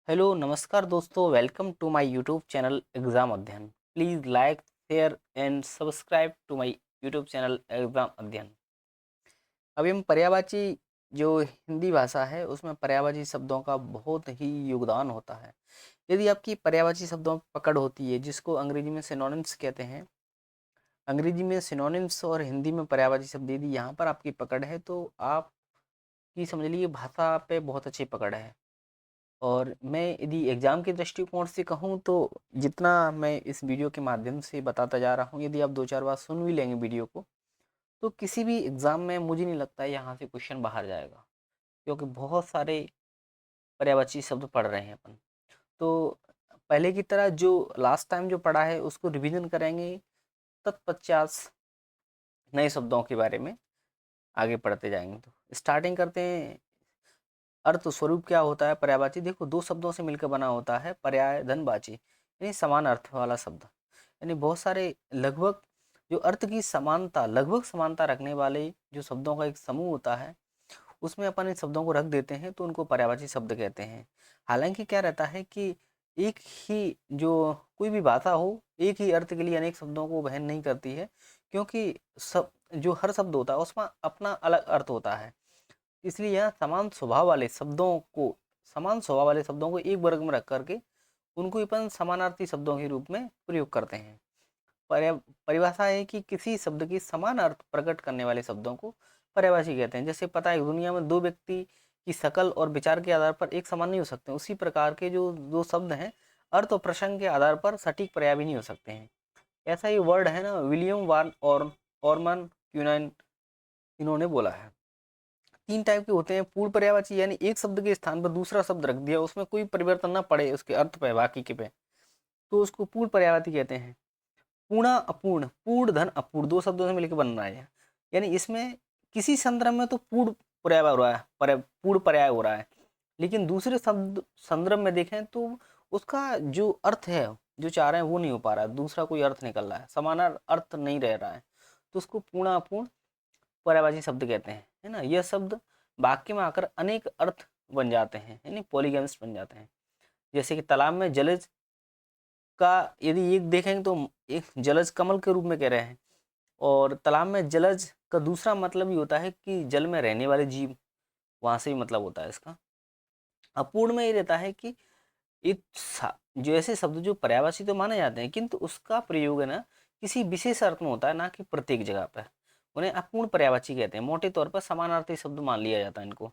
Hello नमस्कार दोस्तों, welcome to my YouTube channel Exam Adhyayan. Please like share and subscribe to my YouTube channel Exam Adhyayan. अभी हम पर्यायवाची जो हिंदी भाषा है उसमें पर्यायवाची शब्दों का बहुत ही योगदान होता है। यदि आपकी पर्यायवाची शब्दों में पकड़ होती है जिसको अंग्रेजी में सिनोनिम्स कहते हैं, अंग्रेजी में सिनोनिम्स और हिंदी में पर्यायवाची शब्द यदि यहाँ पर आपकी पकड़ है तो आपकी समझ लीजिए भाषा पे बहुत अच्छी पकड़ है। और मैं यदि एग्ज़ाम के दृष्टिकोण से कहूँ तो जितना मैं इस वीडियो के माध्यम से बताता जा रहा हूँ, यदि आप 2-4 बार सुन भी लेंगे वीडियो को, तो किसी भी एग्ज़ाम में मुझे नहीं लगता है यहाँ से क्वेश्चन बाहर जाएगा, क्योंकि बहुत सारे पर्यायवाची शब्द पढ़ रहे हैं अपन। तो पहले की तरह जो लास्ट टाइम जो पढ़ा है उसको रिवीजन करेंगे, तत्पश्चात नए शब्दों के बारे में आगे पढ़ते जाएँगे। तो स्टार्टिंग करते हैं। अर्थ स्वरूप क्या होता है पर्यायवाची? देखो, 2 शब्दों से मिलकर बना होता है पर्याय धनवाची, यानी समान अर्थ वाला शब्द। यानी बहुत सारे लगभग जो अर्थ की समानता लगभग समानता रखने वाले जो शब्दों का एक समूह होता है, उसमें अपन इन शब्दों को रख देते हैं तो उनको पर्यायवाची शब्द कहते हैं। हालाँकि क्या रहता है कि एक ही जो कोई भी भाषा हो, एक ही अर्थ के लिए अनेक शब्दों को वहन नहीं करती है, क्योंकि सब जो हर शब्द होता है उसमें अपना अलग अर्थ होता है। इसलिए यहाँ समान स्वभाव वाले शब्दों को एक वर्ग में रख करके उनको अपन समानार्थी शब्दों के रूप में प्रयोग करते हैं। परिभाषा है कि किसी शब्द की समान अर्थ प्रकट करने वाले शब्दों को पर्यायवाची कहते हैं। जैसे पता है दुनिया में दो व्यक्ति की शकल और विचार के आधार पर एक समान नहीं हो सकते, उसी प्रकार के जो दो शब्द हैं अर्थ और प्रसंग के आधार पर सटीक पर्याय भी नहीं हो सकते हैं। ऐसा ही वर्ड है ना, विलियम वान और ऑरमन क्यूनाइन, इन्होंने बोला है। 3 टाइप के होते हैं पूर्ण पर्यायवाची, यानी एक शब्द के स्थान पर दूसरा शब्द रख दिया, उसमें कोई परिवर्तन ना पड़े उसके अर्थ पे बाकी के पे, तो उसको पूर्ण पर्यायवाची कहते हैं। पूर्णा अपूर्ण, पूर्ण धन अपूर्ण, दो शब्दों से मिलकर बन रहा है। यानी इसमें किसी संदर्भ में तो पूर्ण पर्याय हो रहा है, पूर्ण पर्याय हो रहा है, लेकिन दूसरे शब्द संदर्भ में देखें तो उसका जो अर्थ है जो चाह रहे हैं वो नहीं हो पा रहा है, दूसरा कोई अर्थ निकल रहा है, समानार्थी अर्थ नहीं रह रहा है, तो उसको पूर्ण अपूर्ण पर्यायवाची शब्द कहते हैं, है ना। यह शब्द वाक्य में आकर अनेक अर्थ बन जाते हैं, यानी पॉलीगैम्स बन जाते हैं। जैसे कि तालाब में जलज का यदि एक देखेंगे तो एक जलज कमल के रूप में कह रहे हैं, और तालाब में जलज का दूसरा मतलब ये होता है कि जल में रहने वाले जीव, वहां से भी मतलब होता है इसका। अपूर्ण में ये रहता है कि जो ऐसे शब्द जो पर्यायवाची तो माने जाते हैं किंतु उसका प्रयोग है ना किसी विशेष अर्थ में होता है, ना कि प्रत्येक जगह पर, उन्हें अपूर्ण पर्यायवाची कहते हैं। मोटे तौर पर समानार्थी शब्द मान लिया जाता है इनको।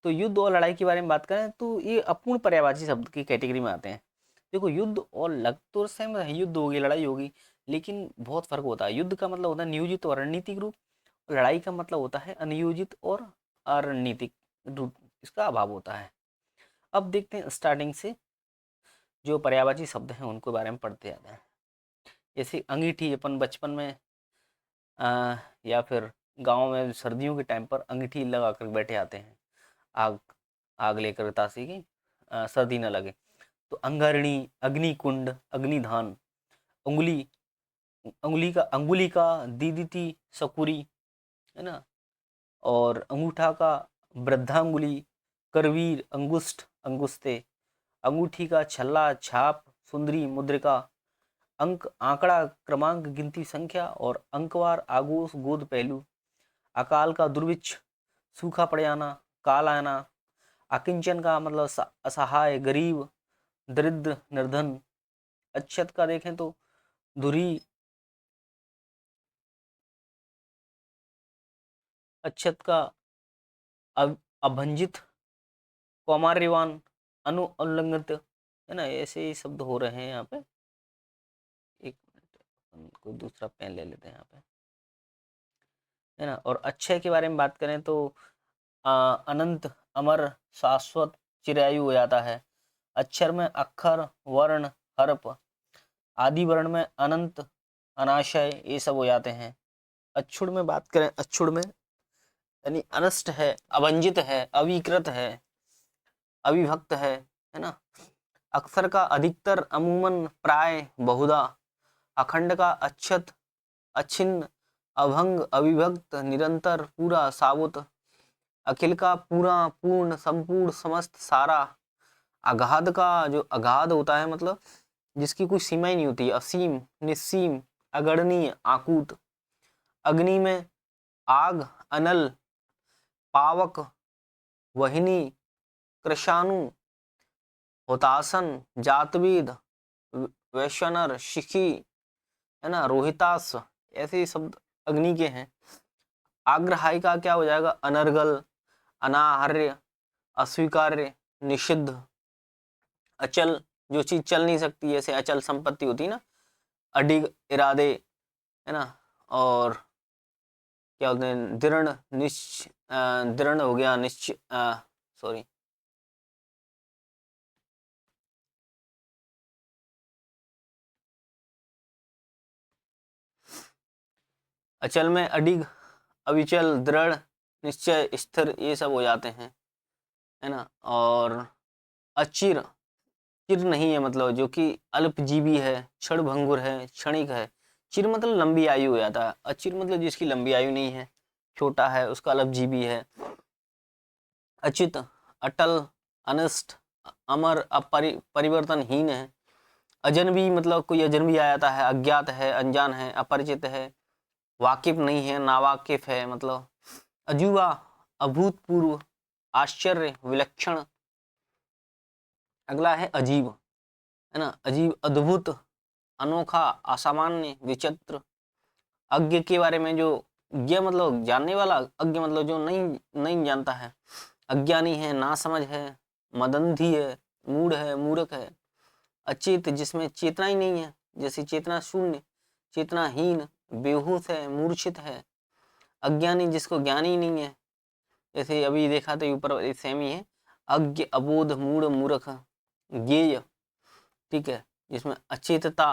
तो युद्ध और लड़ाई के बारे में बात करें तो ये अपूर्ण पर्यायवाची शब्द की कैटेगरी में आते हैं। देखो, युद्ध और लग तो सेम है, युद्ध होगी लड़ाई होगी, लेकिन बहुत फर्क होता है। युद्ध का मतलब होता है नियोजित और रणनीतिक रूप, लड़ाई का मतलब होता है अनियोजित और अरणनीतिक रूप, इसका अभाव होता है। अब देखते हैं स्टार्टिंग से जो पर्यायवाची शब्द हैं उनको बारे में पढ़ते जाते हैं। जैसे अंगीठी, अपन बचपन में या फिर गांव में सर्दियों के टाइम पर अंगीठी लगा कर बैठे आते हैं, आग आग लेकर तासी की, सर्दी न लगे। तो अंगारिणी, अग्निकुंड, अग्निधान, उंगली, अंगुली का दीदिती सकुरी, है ना। और अंगूठा का वृद्धांगुली, करवीर, अंगुष्ठ, अंगुस्ते, अंगूठी का छल्ला, छाप, सुंदरी, मुद्रिका, अंक, आंकड़ा, क्रमांक, गिनती, संख्या, और अंकवार, आगोश, गोद, पहलू, अकाल का दुर्भिक्ष, सूखा पड़ जाना, काल आना, अकिंचन का मतलब असहाय, गरीब, दरिद्र, निर्धन। अक्षत का देखें तो धुरी, अक्षत का अभंजित, कौमार्यवान, अनुल्लंघित, है ना। ऐसे ही शब्द हो रहे हैं यहाँ पे। एक मिनट, अपन कोई दूसरा पेन ले लेते हैं यहाँ पे, है ना। और अक्षय के बारे में बात करें तो अनंत, अमर, शाश्वत, चिरायु हो जाता है। अक्षर में अक्षर, वर्ण, हर्प, आदि वर्ण में अनंत, अनाशय, ये सब हो जाते हैं। अक्षुण में बात करें, अक्षुण में यानी अनष्ट है, अवंजित है, अविकृत है, अविभक्त है ना। अक्सर का अधिकतर, अमूमन, प्राय, बहुधा। अखंड का अक्षत, अछिन्न, अभंग, अविभक्त, निरंतर, पूरा, साबुत। अखिल का पूरा, पूर्ण, संपूर्ण, समस्त, सारा। अगाध का जो अगाध होता है मतलब जिसकी कोई सीमा ही नहीं होती, असीम, निस्सीम, अगणनीय, आकूत। अग्नि में आग, अनल, पावक, वहिनी, कृशानु, हुतासन, जातवेद, वैश्वानर, शिखी, है ना, रोहितास, ऐसे शब्द अग्नि के हैं। आग्रहायी का क्या हो जाएगा? अनर्गल, अनाहार्य, अस्वीकार्य, निषिद्ध। अचल, जो चीज चल नहीं सकती, जैसे अचल संपत्ति होती है ना, अडिग, इरादे, है ना, और क्या बोलते हैं, दृढ़, दृढ़ हो गया, निश्चय, सॉरी, अचल में अडिग, अविचल, दृढ़, निश्चय, स्थिर, ये सब हो जाते हैं, है ना। और अचिर, चिर नहीं है मतलब जो कि अल्पजीवी है, क्षणभंगुर है, क्षणिक है। चिर मतलब लंबी आयु हो जाता है, अचिर मतलब जिसकी लंबी आयु नहीं है, छोटा है, उसका अल्पजीवी है। अचित, अटल, अनिष्ट, अमर, परिवर्तनहीन है। अजनबी मतलब कोई अजनबी आ जाता है, अज्ञात है, अनजान है, अपरिचित है, वाकिफ नहीं है, नावाकिफ है मतलब। अजूबा, अभूतपूर्व, आश्चर्य, विलक्षण। अगला है अजीब, है ना, अजीब, अद्भुत, अनोखा, असामान्य, विचित्र। अज्ञ के बारे में जो ज्ञ मतलब जानने वाला, अज्ञ मतलब जो नहीं नहीं जानता है, अज्ञानी है, नासमझ है, मदंधी है, मूढ़ है, मूर्ख है। अचेत, जिसमें चेतना ही नहीं है, जैसे चेतना शून्य, चेतनाहीन, बेहोश है, मूर्छित है। अज्ञानी, जिसको ज्ञान ही नहीं है, जैसे अभी देखा तो ऊपर सेम ही है, अज्ञ, अबोध, मूढ़, मूर्ख। ज्ञेय, ठीक है, जिसमें अचेतता,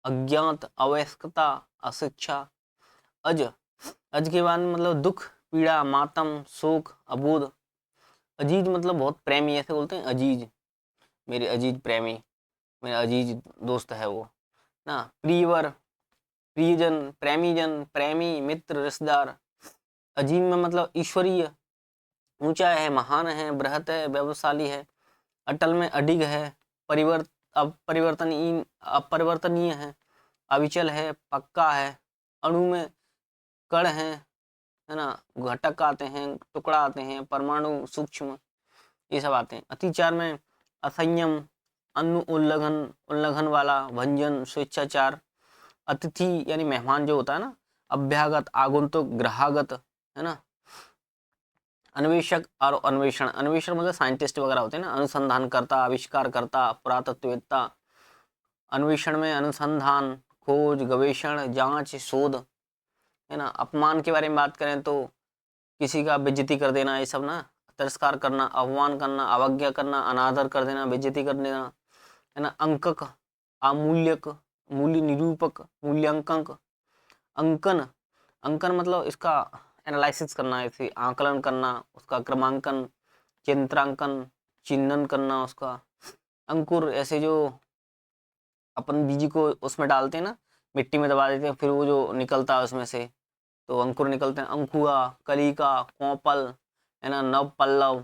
अज्ञात, अवयस्कता, अशिक्षा। अज, अज के बाद मतलब दुख, पीड़ा, मातम, शोक, अबोध। अजीज मतलब बहुत प्रेमी, ऐसे बोलते हैं अजीज, मेरे अजीज प्रेमी, मेरा अजीज दोस्त है वो ना। प्रियवर, प्रियजन, प्रेमीजन, प्रेमी, मित्र, रिश्तेदार। अजीम में मतलब ईश्वरीय, ऊंचा है, महान है, बृहत है, वैभवशाली है। अटल में अडिग है, अपरिवर्तनीय, अपरिवर्तनीय है, अविचल है, पक्का है। अणु में कण है ना, घटक आते हैं, टुकड़ा आते हैं, परमाणु, सूक्ष्म, ये सब आते हैं। अतिचार में असंयम, अन्न उल्लंघन, उल्लंघन वाला, भंजन, स्वेच्छाचार। अतिथि यानी मेहमान जो होता है ना, अभ्यागत, आगंतुक, ग्रहागत, है ना। अन्वेषक और अन्वेषण, अन्वेषण मतलब साइंटिस्ट वगैरह होते हैं ना, अनुसंधान करता, आविष्कार करता, पुरातत्ववेत्ता। अन्वेषण में अनुसंधान, खोज, गवेषण, जांच, शोध, है ना। अपमान के बारे में बात करें तो किसी का बेइज्जती कर देना, ये सब ना। तिरस्कार करना, अपमान करना, अवज्ञा करना, अनादर कर देना, बेइज्जती कर देना, है ना। अंकक, अमूल्यक, मूल्य निरूपक, मूल्यांकन। अंकन, अंकन मतलब इसका एनालिसिस करना, इसे आकलन करना, उसका क्रमांकन, चित्रांकन, चिन्हन करना उसका। अंकुर, ऐसे जो अपन बीज को उसमें डालते हैं ना, मिट्टी में दबा देते हैं, फिर वो जो निकलता है उसमें से, तो अंकुर निकलते हैं। अंकुआ, कलिका, कोपल, है ना, नव पल्लव।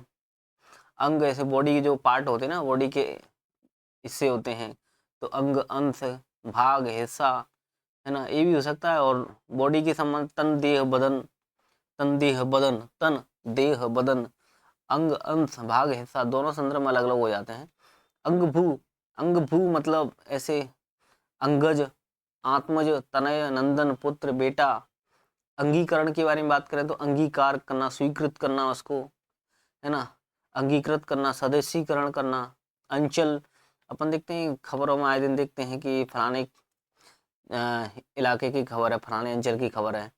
अंग, ऐसे बॉडी के जो पार्ट होते हैं ना, बॉडी के हिस्से होते हैं, तो अंग, अंश, भाग, हिस्सा, है ना, ये भी हो सकता है। और बॉडी के संबंध तन, देह, बदन, तन, देह, बदन, तन, देह, बदन, अंग, अंश, भाग, हिस्सा, दोनों संदर्भ में अलग अलग हो जाते हैं। अंग भू, अंग भू मतलब ऐसे अंगज, आत्मज, तनय, नंदन, पुत्र, बेटा। अंगीकरण के बारे में बात करें तो अंगीकार करना, स्वीकृत करना उसको, है ना, अंगीकृत करना, स्वदेशीकरण करना। अंचल, अपन देखते हैं खबरों में आए दिन देखते हैं कि फलाने इलाके की खबर है, फलाने अंचल की खबर है,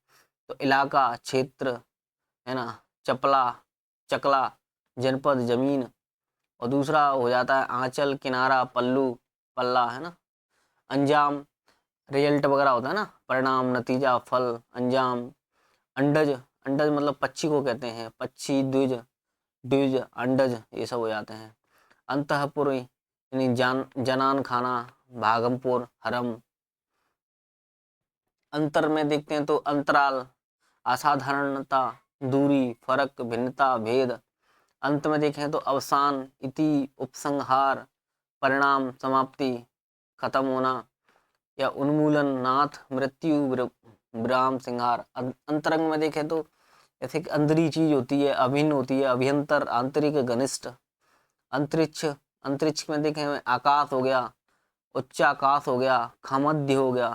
तो इलाका, क्षेत्र, है ना। चपला, चकला, जनपद, जमीन। और दूसरा हो जाता है आंचल, किनारा, पल्लू, पल्ला, है ना। अंजाम, रिजल्ट वगैरह होता है ना, परिणाम, नतीजा, फल, अंजाम। अंडज, अंडज मतलब पक्षी को कहते हैं, पक्षी, द्विज, द्विज, अंडज, ये सब हो जाते हैं। अंतःपुरी यानी जनान खाना, भागमपुर, हरम। अंतर में देखते हैं तो अंतराल, असाधारणता, दूरी, फर्क, भिन्नता, भेद। अंत में देखें तो अवसान, इति, उपसंहार, परिणाम, समाप्ति, खत्म होना, या उन्मूलन, नाथ, मृत्यु, विराम, संहार। अंतरंग में देखें तो जैसे कि अंदरी चीज होती है, अभिन्न होती है, अभ्यंतर, आंतरिक, घनिष्ठ। अंतरिक्ष, अंतरिक्ष में देखें आकाश हो गया, उच्चाकाश हो गया, खमध्य हो गया,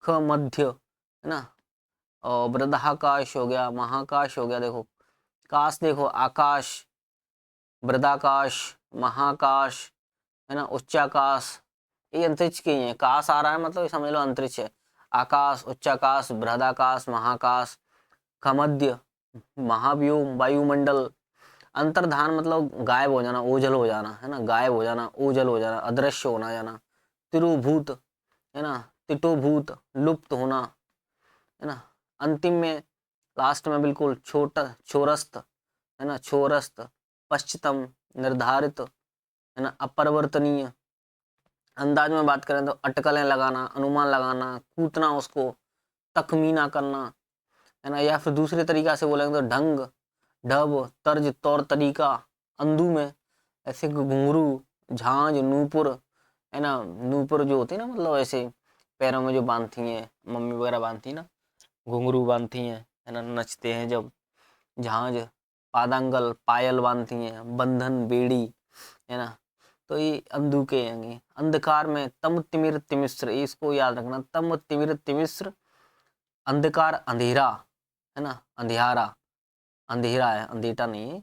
ख मध्य, है ना, और बृहदाकाश हो गया, महाकाश हो गया। देखो काश, देखो आकाश, बृहदाकाश, महाकाश, है ना, उच्चाकाश, ये अंतरिक्ष के ही है। काश आ रहा है मतलब समझ लो अंतरिक्ष है। आकाश, उच्चाकाश, बृहदाकाश, महाकाश, खमध्य, महाव्योम, वायुमंडल। अंतर्धान मतलब गायब हो जाना, ओझल हो जाना, है ना, गायब हो जाना, ओझल हो जाना, अदृश्य होना जाना। तिरुभूत, है ना, तिटोभूत, लुप्त होना, है ना। अंतिम में लास्ट में बिल्कुल छोटा, छोरस्त, है ना, छोरस्त, पश्चितम, निर्धारित, है ना, अपरिवर्तनीय। अंदाज में बात करें तो अटकलें लगाना, अनुमान लगाना, कूटना, उसको तखमीना करना, है ना। या फिर दूसरे तरीका से बोलेंगे तो ढंग, ढब, तर्ज, तौर तरीका। अंदू में ऐसे घुंघरू, झांझ, नूपुर, है ना, नूपुर जो होती है ना, मतलब ऐसे पैरों में जो बांधती हैं, मम्मी वगैरह बांधती है ना, घुंघरू बांधती हैं, है ना, नचते हैं जब। झांझ, पादांगल, पायल बांधती हैं, बंधन, बेड़ी, है ना। तो ये अंधु के हैं। अंधकार में तम तिमिर तिमिश्र, इसको याद रखना, तम तिमिर तिमिश्र। अंधकार अंधेरा, है ना, अंधियारा, अंधेरा है, अंधेटा नहीं है।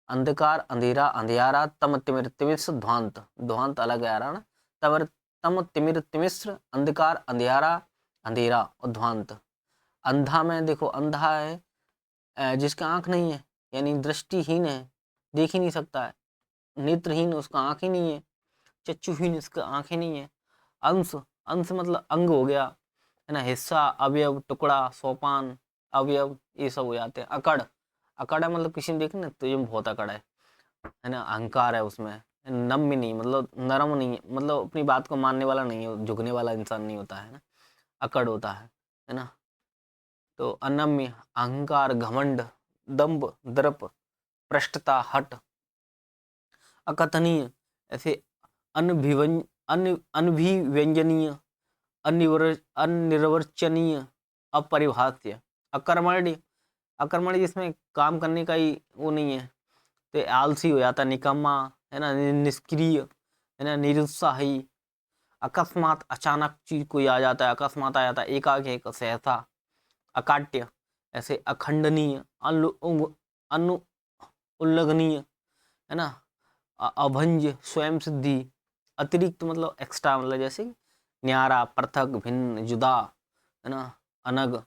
अंधकार अंधेरा, अंधियारा, तम तिमिर तिमिश्र, ध्वांत, ध्वांत अलग है आ रहा ना। तम तम तिमिर तिमिश्र, अंधकार अंधियारा, अंधेरा और ध्वांत। अंधा में देखो, अंधा है जिसका आंख नहीं है, यानी दृष्टिहीन है, देख ही नहीं सकता है। नेत्रहीन, उसका आंख ही नहीं है। चक्षुहीन, इसका आंख ही नहीं है। अंश, अंश मतलब अंग हो गया, है ना, हिस्सा, अवयव, टुकड़ा, सोपान, अवयव, ये सब हो जाते हैं। अकड़, अकड़ है मतलब किसी ने देखा ना तो ये बहुत अकड़ है ना, अहंकार है उसमें। नम भी नहीं, मतलब नरम नहीं है, मतलब अपनी बात को मानने वाला नहीं है, झुकने वाला इंसान नहीं होता है ना, अकड़ होता है ना। तो अनम्य, अहंकार, घमंड, दंभ, दर्प, पृष्ठता, हट। अकथनीय, ऐसे अनभिवन अनभिव्यंजनीय, अनिर्वचनीय, अपरिभाष्य। अकर्मण्य, अकर्मण्य जिसमें काम करने का ही वो नहीं है, तो आलसी हो जाता, निकम्मा, है ना, निष्क्रिय, है ना, निरुत्साही। अकस्मात, अचानक चीज कोई आ जाता है, अकस्मात आ जाता है, एकाएक, सहसा। अकाट्य, ऐसे अखंडनीय, अनु उल्लंघनीय, है ना, अभंज, स्वयं सिद्धि। अतिरिक्त मतलब एक्स्ट्रा, मतलब जैसे न्यारा, पृथक, भिन्न, जुदा, है ना, अनग।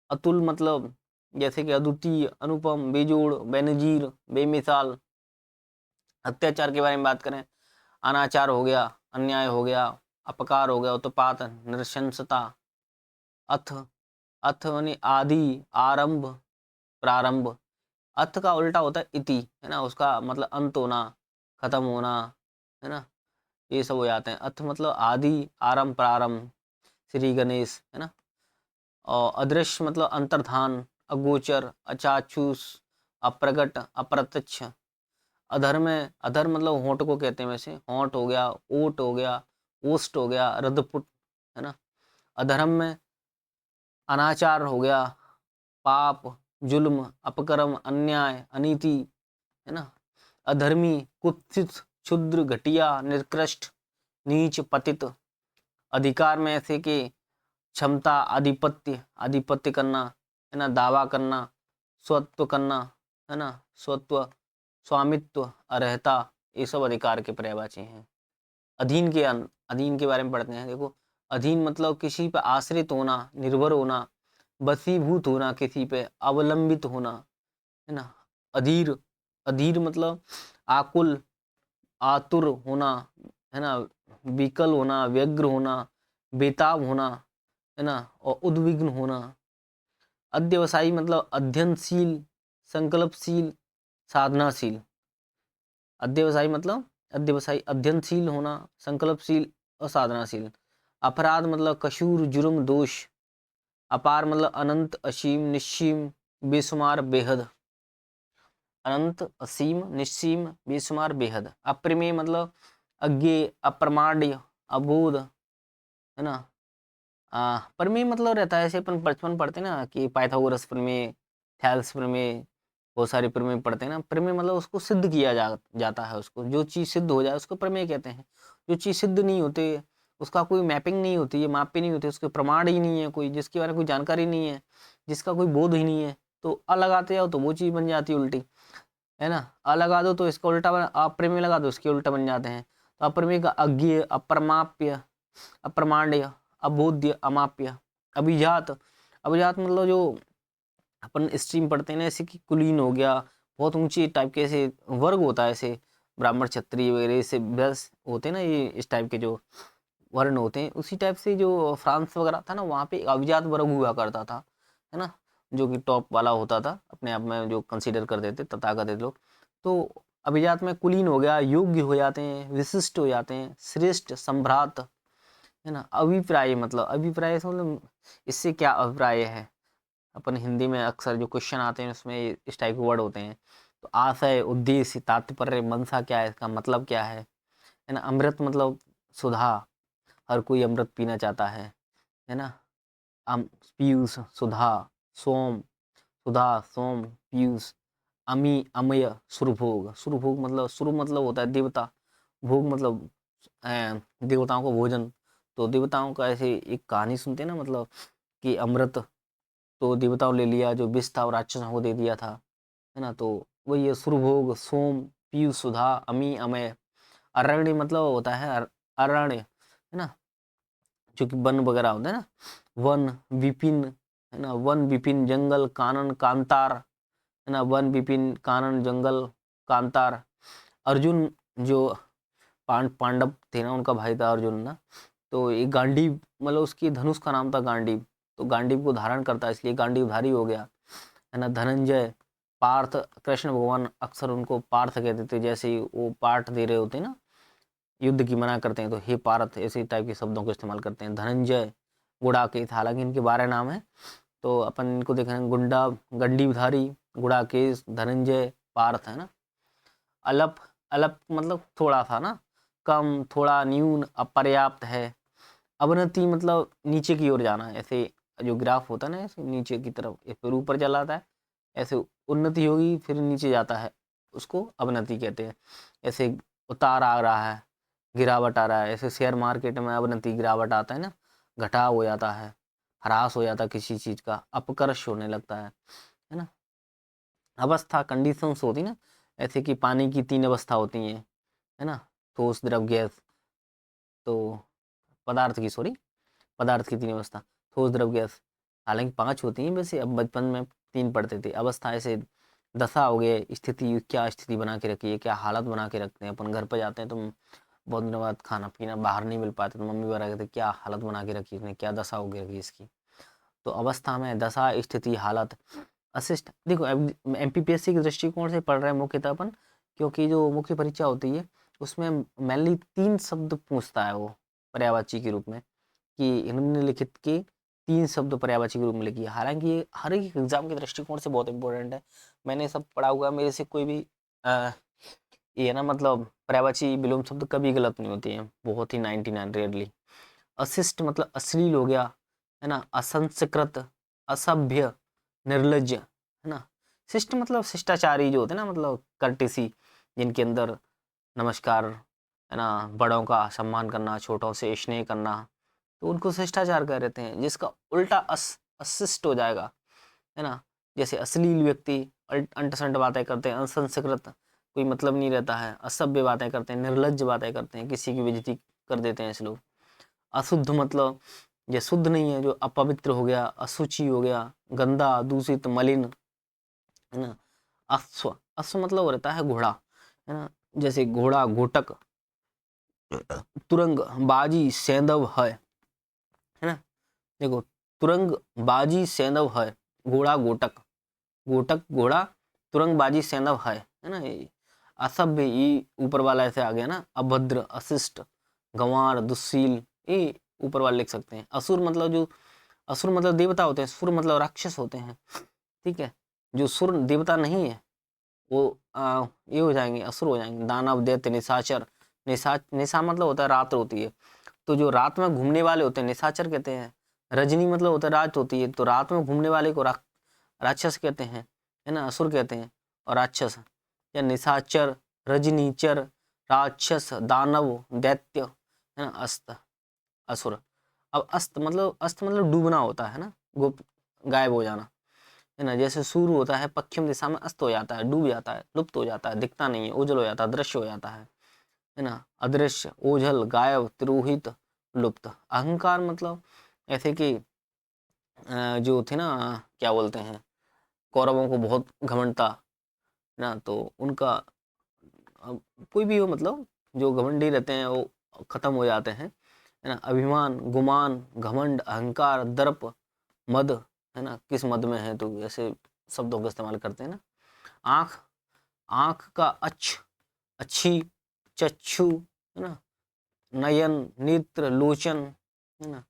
अतुल मतलब जैसे कि अद्वितीय, अनुपम, बेजोड़, बेनजीर, बेमिसाल। अत्याचार के बारे में बात करें, अनाचार हो गया, अन्याय हो गया, अपकार हो गया, उत्पात, नृशंसता। अथ, अथ यानी आदि, आरंभ, प्रारंभ। अथ का उल्टा होता है इति, है ना, उसका मतलब अंत होना, खत्म होना, है ना, ये सब हो जाते हैं। अथ मतलब आदि, आरंभ, प्रारंभ। श्री गणेश, है ना। और अदृश्य मतलब अंतर्धान, अगोचर, अचाक्षुष, अप्रगट, अप्रत्यक्ष। अधर में, अधर मतलब होंठ को कहते हैं, वैसे होंठ हो गया, ओट हो गया, ओष्ट हो गया, रदपुट, है ना। अधर्म में अनाचार हो गया, पाप, जुल्म, अपकर्म, अन्याय, अनीति, है ना। अधर्मी, कुत्सित, क्षुद्र, घटिया, निकृष्ट, नीच, पतित। अधिकार में ऐसे कि क्षमता, आधिपत्य, आधिपत्य करना, है ना, दावा करना, स्वत्व करना, है ना, स्वत्व, स्वामित्व, अर्हता, ये सब अधिकार के पर्यायवाची हैं। अधीन के अधीन के बारे में पढ़ते हैं। देखो, अधीन मतलब किसी पर आश्रित होना, निर्भर होना, वशीभूत होना, किसी पे अवलंबित होना, है ना। अधीर, अधीर मतलब आकुल, आतुर होना, है ना, विकल होना, व्यग्र होना, बेताब होना, है ना, और उद्विग्न होना। अध्यवसायी मतलब अध्ययनशील, संकल्पशील, साधनाशील। अध्यवसायी मतलब अध्यवसायी, अध्ययनशील होना, संकल्पशील और साधनाशील। अपराध मतलब कसूर, जुर्म, दोष। अपार मतलब अनंत, असीम, निश्सीम, बेशुमार, बेहद। अनंत, असीम, निस्सीम, बेशुमार, बेहद। अप्रमेय मतलब अज्ञेय, अप्रमाण्य, अबोध, है ना। प्रमेय मतलब रहता है, ऐसे अपन बचपन पढ़ते हैं ना कि पाइथागोरस प्रमेय, थेल्स प्रमेय, बहुत सारे प्रमेय पढ़ते हैं ना। प्रमेय मतलब उसको सिद्ध किया जाता है, उसको जो चीज़ सिद्ध हो जाए उसको प्रमेय कहते हैं। जो चीज़ सिद्ध नहीं होती, उसका कोई मैपिंग नहीं होती है, मापी नहीं होती, उसके प्रमाण ही नहीं है कोई, जिसके बारे में कोई जानकारी नहीं है, जिसका कोई बोध ही नहीं है, तो अ लगाते जाओ तो वो चीज़ बन जाती है उल्टी, है ना। अ लगा दो तो इसका उल्टा बन, अप्रमेय लगा दो इसके उल्टा बन जाते हैं। तो अप्रमेय का अज्ञेय, अप्रमाप्य, अप्रमाण्य, अबोध्य, अमाप्य। अभिजात, अभिजात मतलब जो अपन स्ट्रीम पढ़ते हैं ना, ऐसे कि कुलीन हो गया, बहुत ऊंची टाइप के ऐसे वर्ग होता है, ऐसे ब्राह्मण क्षत्रिय वगैरह ऐसे बस होते हैं ना, ये इस टाइप के जो वर्ण होते हैं, उसी टाइप से जो फ्रांस वगैरह था ना, वहाँ पे एक अभिजात वर्ग हुआ करता था, है ना, जो कि टॉप वाला होता था अपने आप में, जो कंसीडर कर देते तथाकथित लोग। तो अभिजात में कुलीन हो गया, योग्य हो जाते हैं, विशिष्ट हो जाते हैं, श्रेष्ठ, सम्भ्रात, है ना। अभिप्राय मतलब, अभिप्राय से मतलब इससे क्या अभिप्राय है, अपन हिंदी में अक्सर जो क्वेश्चन आते हैं उसमें इस टाइप के वर्ड होते हैं। तो आशय, उद्देश्य, तात्पर्य, मंशा क्या है, इसका मतलब क्या है ना। अमृत मतलब सुधा, हर कोई अमृत पीना चाहता है ना। पीयूष, सुधा, सोम, सुधा, सोम, पीयूष, अमी, अमय, सुरभोग। सुरभोग मतलब, सुर मतलब होता है देवता, भोग मतलब देवताओं को भोजन। तो देवताओं का ऐसे एक कहानी सुनते हैं ना, मतलब कि अमृत तो देवताओं ले लिया, जो विष था वो राक्षसों को दे दिया था, है ना। तो वही है सुरभोग, सोम, पीयूष, सुधा, अमी, अमय। अरण्य मतलब होता है अरण्य, है ना, जो कि वन वगैरह होता है ना, वन, विपिन, है ना, वन, विपिन, जंगल, कानन, कांतार, है ना, वन, विपिन, कानन, जंगल, कांतार। अर्जुन जो पांडव थे ना, उनका भाई था अर्जुन ना, तो एक गांडीव मतलब उसकी धनुष का नाम था गांडीव, तो गांडीव को धारण करता है इसलिए गांडीवधारी हो गया, है ना। धनंजय, पार्थ, कृष्ण भगवान अक्सर उनको पार्थ कहते थे, जैसे ही वो पाठ दे रहे होते हैं ना, युद्ध की मना करते हैं तो हे पार्थ, ऐसे टाइप के शब्दों का इस्तेमाल करते हैं। धनंजय, गुड़ाकेश, हालांकि इनके 12 नाम है, तो अपन इनको देख रहे हैं, गुंडा, गंडीवधारी, गुड़ाकेश, धनंजय, पार्थ, है ना। अलप, अलप मतलब थोड़ा सा ना, कम, थोड़ा, न्यून, अपर्याप्त है। अवनति मतलब नीचे की ओर जाना है, ऐसे जो ग्राफ होता है ना, ऐसे नीचे की तरफ, फिर ऊपर चला जाता है, ऐसे उन्नति होगी फिर नीचे जाता है, उसको अवनति कहते हैं। ऐसे उतार आ रहा है, गिरावट आ रहा है, ऐसे शेयर मार्केट में अवनति गिरावट आता है ना, घटाव हो जाता है, ह्रास हो जाता है किसी चीज का, अपकर्ष होने लगता है ना। अवस्था, कंडीशंस होती ना, ऐसे कि पानी की 3 अवस्था होती हैं, है ना, ठोस, द्रव, गैस। तो पदार्थ की, सॉरी, पदार्थ की 3 अवस्था, ठोस, द्रव, गैस। हालांकि 5 होती हैं वैसे, अब बचपन में 3 पढ़ते थे। अवस्था ऐसे दशा हो गए, स्थिति, क्या स्थिति बना के रखी है, क्या हालत बना के रखते हैं। अपन घर पे जाते हैं तो बहुत दिनों बाद खाना पीना बाहर नहीं मिल पाते, तो मम्मी वगैरह कहते क्या हालत बना के रखी इसने, क्या दशा हो गई रखी इसकी। तो अवस्था में दशा, स्थिति, हालत। अशिष्ट, देखो एमपीपीएससी के दृष्टिकोण से पढ़ रहे हैं मुख्यतः अपन, क्योंकि जो मुख्य परीक्षा होती है उसमें मेनली 3 शब्द पूछता है वो पर्यायवाची के रूप में, कि निम्नलिखित के 3 शब्द पर्यायवाची के रूप में लिखिए। हालांकि ये हर एक एग्जाम के दृष्टिकोण से बहुत इंपॉर्टेंट है, मैंने सब पढ़ा हुआ है, मेरे से कोई भी ये है ना, मतलब पर्यायवाची विलोम शब्द कभी गलत नहीं होती है, बहुत ही 99 रेयरली। अशिष्ट मतलब अश्लील हो गया, है ना, असंस्कृत, असभ्य, निर्लज्ज, है ना। शिष्ट मतलब शिष्टाचारी जो होते हैं ना, मतलब कर्टेसी, जिनके अंदर नमस्कार, है ना, बड़ों का सम्मान करना, छोटों से स्नेह करना, तो उनको शिष्टाचार कह रहते हैं। जिसका उल्टा अशिष्ट हो जाएगा, है ना, जैसे अश्लील व्यक्ति, अंटसंट बातें करते हैं, असंस्कृत, कोई मतलब नहीं रहता है, असभ्य बातें करते हैं, निर्लज्ज बातें करते हैं, किसी की बेइज्जती कर देते हैं ऐसे लोग। अशुद्ध मतलब ये शुद्ध नहीं है, जो अपवित्र हो गया, अशुचि हो गया, गंदा, दूषित, मलिन, है ना। अश्व, अश्व मतलब रहता है घोड़ा, है ना, जैसे घोड़ा, घोटक, तुरंग, बाजी, सैंधव है ना। देखो, तुरंग, बाजी, सैंधव है, घोड़ा, घोटक, घोटक घोड़ा, तुरंग, बाजी, सैंधव है ना। ये असभ्य, ये ऊपर वाला ऐसे आ गया ना, अभद्र, अशिष्ट, गंवार, दुस्सील, ये ऊपर वाले लिख सकते हैं। असुर मतलब जो, असुर मतलब देवता होते हैं, सुर मतलब राक्षस होते हैं, ठीक है। जो सुर देवता नहीं है वो ये हो जाएंगे, असुर हो जाएंगे। दानव, दैत्य, निशाचर। निशा मतलब होता है रात होती है, तो जो रात में घूमने वाले होते हैं निशाचर कहते हैं। रजनी मतलब होता है रात होती है, तो रात में घूमने वाले को राक्षस कहते हैं, है ना, असुर कहते हैं। और राक्षस या निशाचर, रजनीचर, राक्षस, दानव, दैत्य, है ना, अस्त, असुर। अब अस्त मतलब डूबना होता है ना, गुप्त, गायब हो जाना, है ना। जैसे सूर्य होता है पश्चिम दिशा में अस्त हो जाता है, डूब जाता है, लुप्त हो जाता है, दिखता नहीं है, ओझल हो जाता है, दृश्य हो जाता है ना। अदृश्य, ओझल, गायब, तिरोहित, लुप्त। अहंकार मतलब ऐसे कि जो थे ना, क्या बोलते हैं, कौरवों को बहुत घमंड था ना, तो उनका कोई भी हो, मतलब जो घमंडी रहते हैं वो खत्म हो जाते हैं, है ना। अभिमान, गुमान, घमंड, अहंकार, दर्प, मद, है ना, किस मद में है, तो ऐसे शब्दों का इस्तेमाल करते हैं ना। आंख, आंख का अच्छी, चक्षु, है ना, नयन, नेत्र, लोचन, है ना।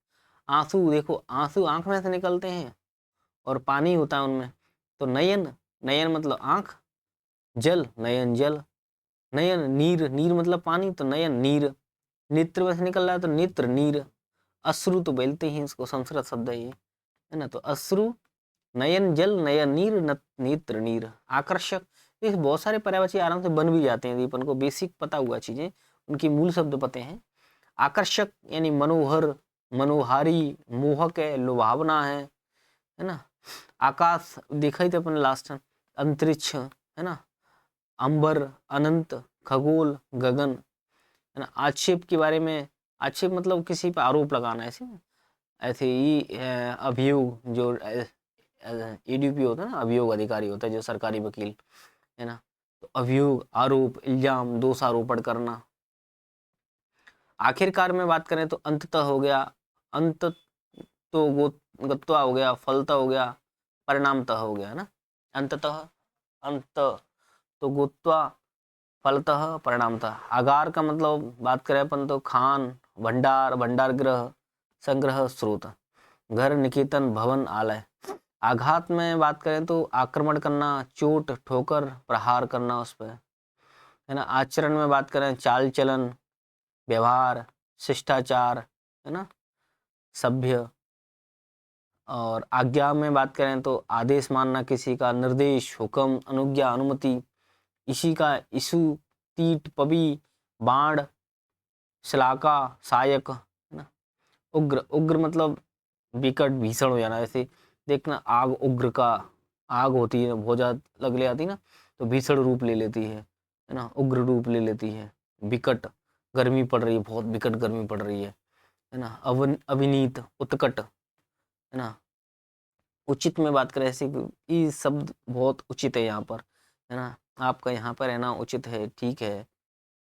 आंसू, देखो आंसू आंख में से निकलते हैं और पानी होता है उनमें, तो नयन, नयन मतलब आंख, जल, नयन जल, नयन, नीर, नीर मतलब पानी, तो नयन नीर, नेत्र में से निकल रहा है तो नेत्र नीर। अश्रु तो बोलते ही इसको, संस्कृत शब्द है ये, है ना। तो अश्रु, नयन जल, नयन नीर, नेत्र नीर। आकर्षक, ये बहुत सारे पर्यायवाची आराम से बन भी जाते हैं, दीपन को बेसिक पता हुआ चीजें, उनकी मूल शब्द पते हैं। आकर्षक यानी मनोहर, मनोहारी, मोहक है, लुभावना है ना। आकाश देखा ही थे अपन लास्ट टाइम, अंतरिक्ष, है ना। अंबर, अनंत, खगोल, गगन, है ना। आक्षेप के बारे में, आक्षेप मतलब किसी पे आरोप लगाना, ऐसे ऐसे ही अभियोग, जो एडीपी होता है ना, अभियोग अधिकारी होता है जो सरकारी वकील, है ना। तो अभियोग, आरोप, इल्जाम, दोषारोपण करना। आखिरकार में बात करें तो अंततः हो गया, अंत तो गत्वा हो गया, फलतः हो गया, परिणामतः हो गया ना। अंततः, अंत तो गोत्वा, फलतः, परिणामतः। आगार का मतलब बात करें अपन तो खान, भंडार, भंडार गृह, संग्रह, स्रोत। घर, निकेतन, भवन, आलय। आघात में बात करें तो आक्रमण करना, चोट, ठोकर, प्रहार करना उस पर, है ना। आचरण में बात करें चाल चलन, व्यवहार, शिष्टाचार, है ना, सभ्य। और आज्ञा में बात करें तो आदेश मानना किसी का, निर्देश, हुक्म, अनुज्ञा, अनुमति। इसी का इशु, तीट, पबी, बाण, शलाका, सायक, है ना। उग्र, उग्र मतलब विकट, भीषण हो जाना। ऐसे देखना आग, उग्र का, आग होती है बहुत ज्यादा लगले आती ना, तो भीषण रूप ले लेती है ना, उग्र रूप ले लेती है। विकट, गर्मी पड़ रही है, बहुत विकट गर्मी पड़ रही है ना। अविनीत, उत्कट, है ना। उचित में बात करें ऐसे, ये शब्द बहुत उचित है यहाँ पर, है ना। आपका यहाँ पर रहना उचित है, ठीक है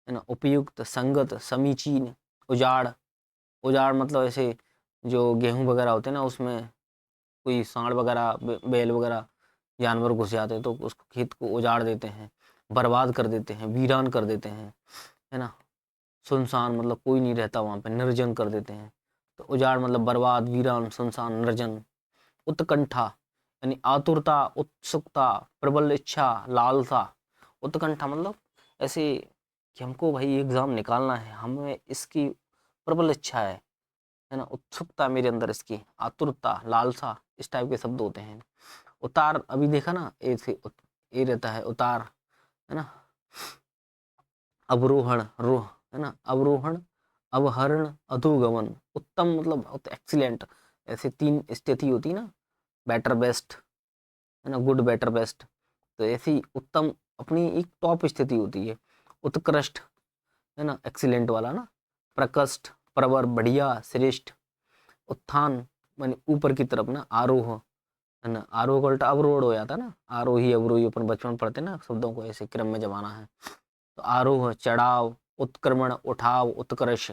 ना। उपयुक्त, संगत, समीचीन, उजाड़, उजाड़ मतलब ऐसे जो गेहूं वगैरह होते हैं ना, उसमें कोई सांड वगैरह, बैल वगैरह, जानवर घुस जाते हैं तो उस खेत को उजाड़ देते हैं, बर्बाद कर देते हैं, वीरान कर देते हैं, है ना। सुनसान मतलब कोई नहीं रहता वहां पे, निर्जन कर देते हैं। तो उजाड़ मतलब बर्बाद, वीरान, सुनसान, निर्जन। उत्कंठा यानी आतुरता, उत्सुकता, प्रबल इच्छा, लालसा। उत्कंठा मतलब ऐसे कि हमको भाई एग्जाम निकालना है, हमें इसकी प्रबल इच्छा है ना, उत्सुकता मेरे अंदर इसकी, आतुरता, लालसा, इस टाइप के शब्द होते हैं। उतार, अभी देखा ना, ए रहता है उतार, है ना। अवरोहण, रोह, है ना, अवरोहण, अवहरण, अधोगमन। उत्तम मतलब एक्सीलेंट, ऐसे तीन स्थिति होती है ना, बेटर, बेस्ट, है ना, गुड, बेटर, बेस्ट। तो ऐसी उत्तम अपनी एक टॉप स्थिति होती है। उत्कृष्ट, है ना, एक्सीलेंट वाला ना। प्रकृष्ट, प्रवर, बढ़िया, श्रेष्ठ। उत्थान माने ऊपर की तरफ ना, आरोह, है ना। आरोह का उल्टा अवरोह हो जाता है ना, आरोही अवरोही अपन बचपन में पढ़ते हैं ना, शब्दों को ऐसे क्रम में जमाना है। तो आरोह, चढ़ाव, उत्क्रमण, उठाव, उत्कर्ष।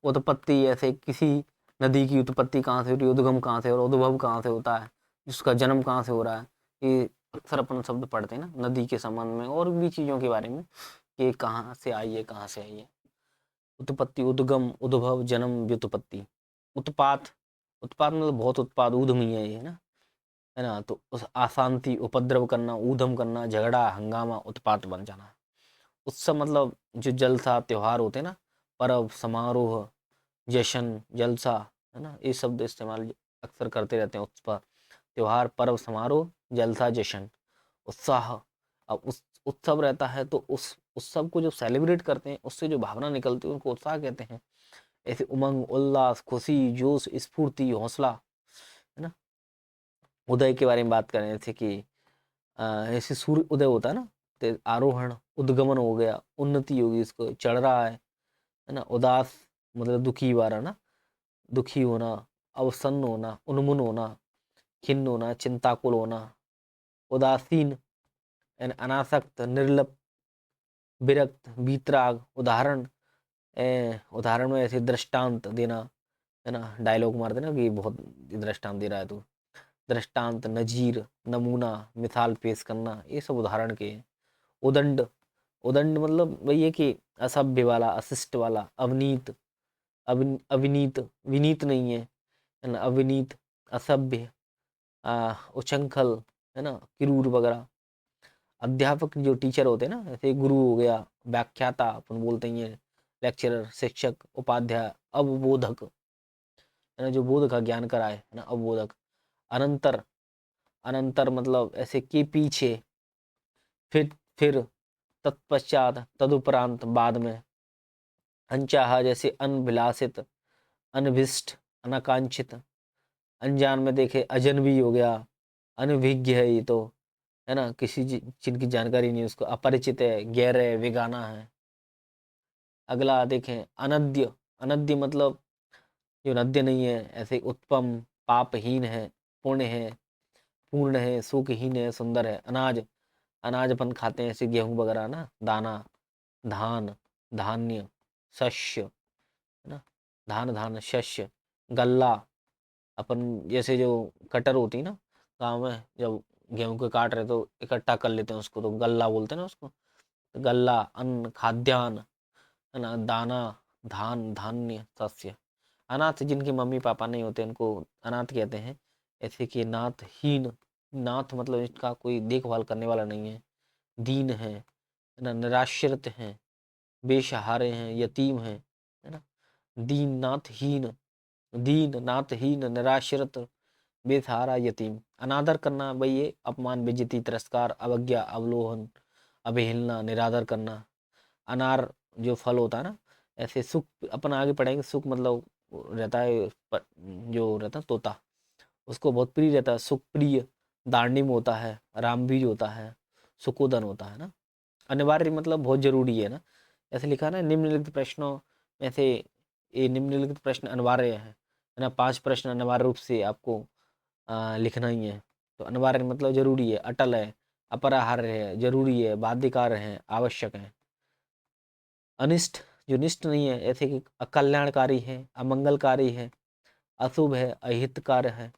उत्पत्ति ऐसे किसी नदी की उत्पत्ति कहाँ से हो रही है, उद्गम कहाँ से और उद्भव कहाँ से होता है, जिसका जन्म कहाँ से हो रहा है। ये अक्सर अपन शब्द पढ़ते हैं ना नदी के संबंध में और भी चीजों के बारे में, कि कहाँ से आई है, कहाँ से आई है। उत्पत्ति, उद्गम, उद्भव, जन्म, व्युत्पत्ति। उत्पात, उत्पात मतलब बहुत उत्पाद, ऊधमी है ये ना। है ना। तो उस अशांति, उपद्रव करना, ऊधम करना, झगड़ा, हंगामा, उत्पात बन जाना। उत्सव मतलब जो जलसा त्योहार होते हैं ना, पर्व, समारोह, जश्न, जलसा, है ना, ये शब्द इस्तेमाल अक्सर करते रहते हैं। उत्सव, त्योहार, पर्व, समारोह, जलसा, जश्न, उत्साह। अब उस उत्सव रहता है तो उस उत्सव को जो सेलिब्रेट करते हैं उससे जो भावना निकलती है उनको उत्साह कहते हैं। ऐसे उमंग, उल्लास, खुशी, जोश, स्फूर्ति, हौसला, है ना। उदय के बारे में बात करें जैसे कि ऐसे सूर्य उदय होता है ना, तो आरोहण, उद्गमन हो गया, उन्नति होगी, इसको चढ़ रहा है ना। उदास मतलब दुखी वाला ना, दुखी होना, अवसन्न होना, उन्मुन होना, खिन्न होना, चिंताकुल होना, उदासीन यानी अनासक्त, निर्लिप्त, विरक्त, वीतराग। उदाहरण उदाहरण में ऐसे दृष्टांत देना, है ना, डायलॉग मार देना कि बहुत दृष्टांत दे रहा है तू। दृष्टांत, नजीर, नमूना, मिसाल पेश करना, ये सब उदाहरण के हैं। उदंड, उदंड मतलब वही है कि असभ्य वाला, अशिष्ट वाला, अवनीत, अविनीत, विनीत नहीं है ना, अविनीत, असभ्य, उच्छृंखल, है ना, क्रूर वगैरह। अध्यापक जो टीचर होते हैं ना, जैसे गुरु हो गया, व्याख्याता अपन बोलते हैं, लेक्चरर, शिक्षक, उपाध्याय, अवबोधक, है ना, जो बोध का ज्ञान कराए, है ना, अवबोधक। अनंतर, अनंतर मतलब ऐसे के पीछे, फिर, तत्पश्चात, तदुपरांत, बाद में। अनचाहा जैसे अनभिलाषित, अनभिष्ट, अनाकांक्षित। अनजान में देखे अजनबी हो गया, अनभिज्ञ है ये तो, है ना, किसी चीज की जानकारी नहीं उसको, अपरिचित है, गैर है, बेगाना है। अगला देखें अनद्य, अनद्य मतलब जो नद्य नहीं है, ऐसे उत्पम, पापहीन है, पुण्य है, पूर्ण है, सुखहीन है, सुंदर है। अनाज, अनाज अपन खाते हैं ऐसे गेहूं वगैरह ना, दाना, धान, धान्य, शस्य, है ना, धान शस्य। गल्ला, अपन जैसे जो कटर होती है ना, गाँव में जब गेहूं को काट रहे तो इकट्ठा कर लेते हैं उसको, तो गल्ला बोलते हैं ना उसको। तो गल्ला, अन्न, खाद्यान्न, है ना, दाना, धान, धान्य, शस्य। अनाथ जिनके मम्मी पापा नहीं होते उनको अनाथ कहते हैं। ऐसे कि नाथहीन, नाथ मतलब इसका कोई देखभाल करने वाला नहीं है। दीन है ना, निराश्रित हैं, बेसहारे हैं, यतीम हैं, है ना। दीन नाथहीन, दीन नाथहीन, निराश्रित, बेसहारा, यतीम। अनादर करना भाई ये अपमान, बेइज्जती, तिरस्कार, अवज्ञा, अवलोहन, अवहेलना, निरादर करना। अनार जो फल होता है ना, ऐसे सुख अपन आगे पढ़ेंगे। सुख मतलब रहता है जो रहता है तोता, उसको बहुत प्रिय रहता है, सुख प्रिय। दांडिम होता है, रामबीज होता है, सुकोदन होता है ना। अनिवार्य मतलब बहुत जरूरी है ना, ऐसे लिखा है ना निम्नलिखित प्रश्नों में से ये निम्नलिखित प्रश्न अनिवार्य है ना। 5 प्रश्न अनिवार्य रूप से आपको लिखना ही है। तो अनिवार्य मतलब जरूरी है, अटल है, अपरिहार्य है, जरूरी है, बाध्यकारी है, आवश्यक है। अनिष्ट जो निष्ठ नहीं है, ऐसे कि अकल्याणकारी है, अमंगलकारी है, अशुभ है, अहितकार है।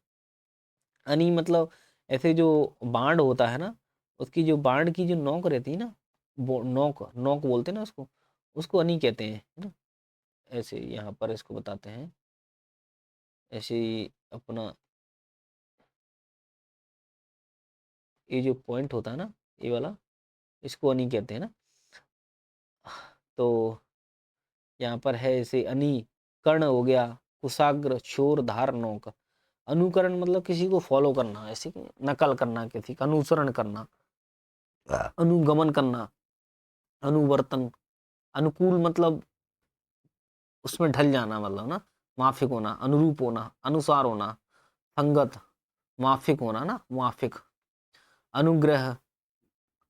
अनि मतलब ऐसे जो बाण होता है ना, उसकी जो बाण की जो नोक रहती है ना, नोक नोक बोलते हैं ना उसको, उसको अनि कहते हैं, है ना। ऐसे यहाँ पर इसको बताते हैं, ऐसे ही अपना ये जो पॉइंट होता है ना, ये वाला, इसको अनि कहते हैं ना। तो यहाँ पर है ऐसे अनि, कर्ण हो गया, कुशाग्र, शोर, धार, नोक। अनुकरण मतलब किसी को फॉलो करना, ऐसे कि नकल करना, किसी का अनुसरण करना। अनुगमन करना, अनुवर्तन, अनुकूल मतलब उसमें ढल जाना, मतलब ना, माफिक होना, अनुरूप होना, अनुसार होना, संगत, माफिक होना ना, माफिक। अनुग्रह,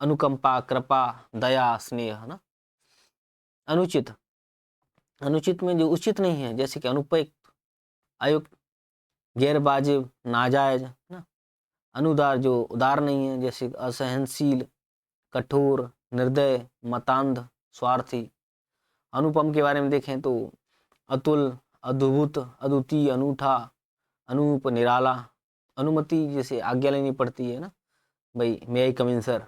अनुकंपा, कृपा, दया, स्नेह, है ना। अनुचित, अनुचित में जो उचित नहीं है, जैसे कि अनुपयुक्त, अयुक्त, गैर वाजिब, नाजायज, है ना। अनुदार जो उदार नहीं है, जैसे असहनशील, कठोर, निर्दय, मतांध, स्वार्थी। अनुपम के बारे में देखें तो अतुल, अद्भुत, अद्वितीय, अनूठा, अनूप, निराला। अनुमति जैसे आज्ञा लेनी पड़ती है ना, भाई मे आई कम इन सर,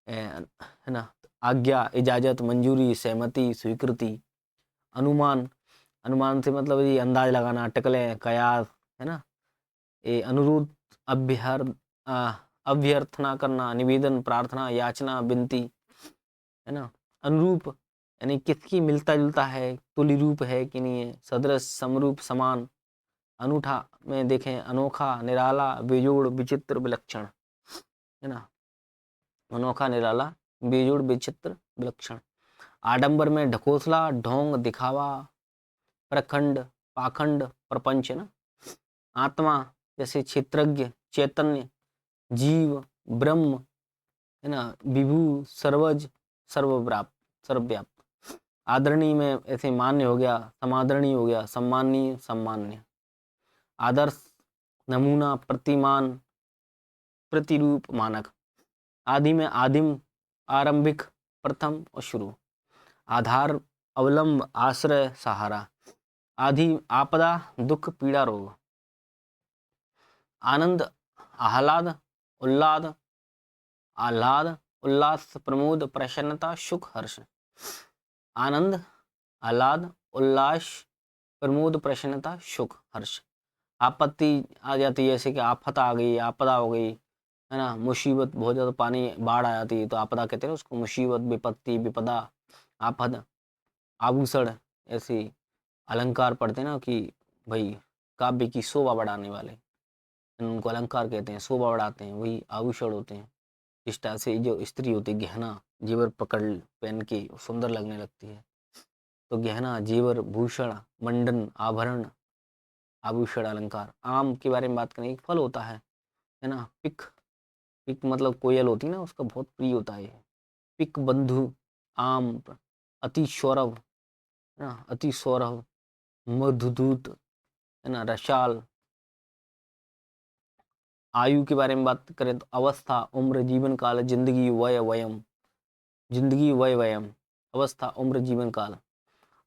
है ना। आज्ञा, इजाजत, मंजूरी, सहमति, स्वीकृति। अनुमान, अनुमान से मतलब ये अंदाज लगाना, अटकलें, कयास, है ना। ये अनुरोध, अभ्यर अभ्यर्थना करना, निवेदन, प्रार्थना, याचना, विनती, है ना। अनुरूप यानी किसकी मिलता जुलता है, तुल्य रूप है कि नहीं है, सदृश, समरूप, समान। अनूठा में देखें अनोखा, निराला, बेजोड़, विचित्र, विलक्षण, है ना। अनोखा, निराला, बेजोड़, विचित्र, विलक्षण। आडंबर में ढकोसला, ढोंग, दिखावा, प्रखंड, पाखंड, प्रपंच, है ना। आत्मा जैसे क्षेत्रज्ञ, चैतन्य, जीव, ब्रह्म, है ना, विभु, सर्वज, सर्वव्याप्त, सर्वव्याप्त। आदरणीय में ऐसे मान्य हो गया, समादरणीय हो गया, सम्माननीय, सम्मान्य। आदर्श, नमूना, प्रतिमान, प्रतिरूप, मानक। आदि में आदिम, आरंभिक, प्रथम और शुरू। आधार, अवलंब, आश्रय, सहारा। आदि, आपदा, दुख, पीड़ा, रोग। आनंद, आह्लाद, उल्लाद, आह्लाद, उल्लास, प्रमोद, प्रसन्नता, सुख, हर्ष। आनंद, आह्लाद, उल्लास, प्रमोद, प्रसन्नता, सुख, हर्ष। आपत्ति आ जाती है, जैसे कि आफत आ गई, आपदा हो गई, है ना। मुसीबत, बहुत ज़्यादा पानी, बाढ़ आ जाती है तो आपदा कहते हैं उसको, मुसीबत, विपत्ति, विपदा, आफत। आभूषण, ऐसे अलंकार पढ़ते हैं ना कि भाई काव्य की शोभा बढ़ाने वाले, उनको अलंकार कहते हैं, शोभा बढ़ाते हैं, वही आभूषण होते हैं। इस तरह से जो स्त्री होती है, गहना जेवर पकड़ पहन के सुंदर लगने लगती है, तो गहना, जेवर, भूषण, मंडन, आभरण, आभूषण, अलंकार। आम के बारे में बात करें, एक फल होता है ना। पिक, पिक मतलब कोयल होती है ना, उसका बहुत प्रिय होता है ये। पिक, बंधु, आम, अति सौरभ, है ना, अति सौरभ, मधुदूत, है ना, रसाल। आयु के बारे में बात करें तो अवस्था, उम्र, जीवन काल, जिंदगी, वय, वयम, जिंदगी, वय, वयम, अवस्था, उम्र, जीवन काल।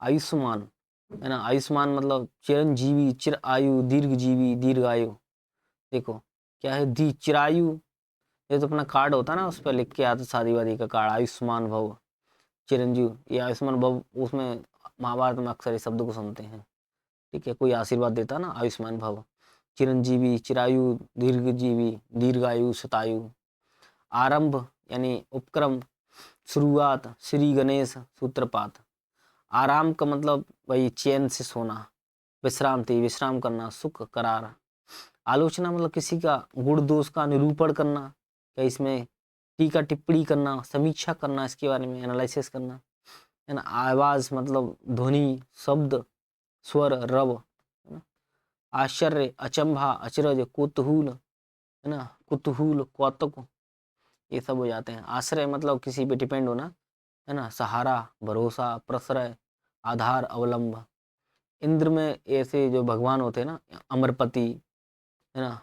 आयुष्मान, है ना, आयुष्मान मतलब चिरंजीवी, चिर आयु, दीर्घजीवी, दीर्घायु। देखो क्या है, दी चिरायु, ये तो अपना कार्ड होता है ना, उस पर लिख के आता शादी वादी का कार्ड, आयुष्मान भव, चिरंजीव। ये आयुष्मान भव, उसमें महाभारत में अक्सर इस शब्द को सुनते हैं। ठीक है, कोई आशीर्वाद देता ना, आयुष्मान भव, चिरंजीवी, चिरायु, दीर्घजीवी, दीर्घायु, शतायु। आरंभ यानी उपक्रम, शुरुआत, श्री गणेश, सूत्रपात। आराम का मतलब वही चैन से सोना, विश्रांति, विश्राम करना, सुख, करार। आलोचना मतलब किसी का गुण दोष का निरूपण करना, क्या इसमें टीका टिप्पणी करना, समीक्षा करना, इसके बारे में एनालिसिस करना, है ना। आवाज मतलब ध्वनि, शब्द, स्वर, रव, है ना। आश्चर्य, अचंभा, अचरज, कुतूहल, है ना, कुतूहल, कौतुक, ये सब हो जाते हैं। आश्रय मतलब किसी पे डिपेंड होना, है ना। सहारा, भरोसा, प्रश्रय, आधार, अवलंब। इंद्र में ऐसे जो भगवान होते हैं ना, अमरपति, है ना,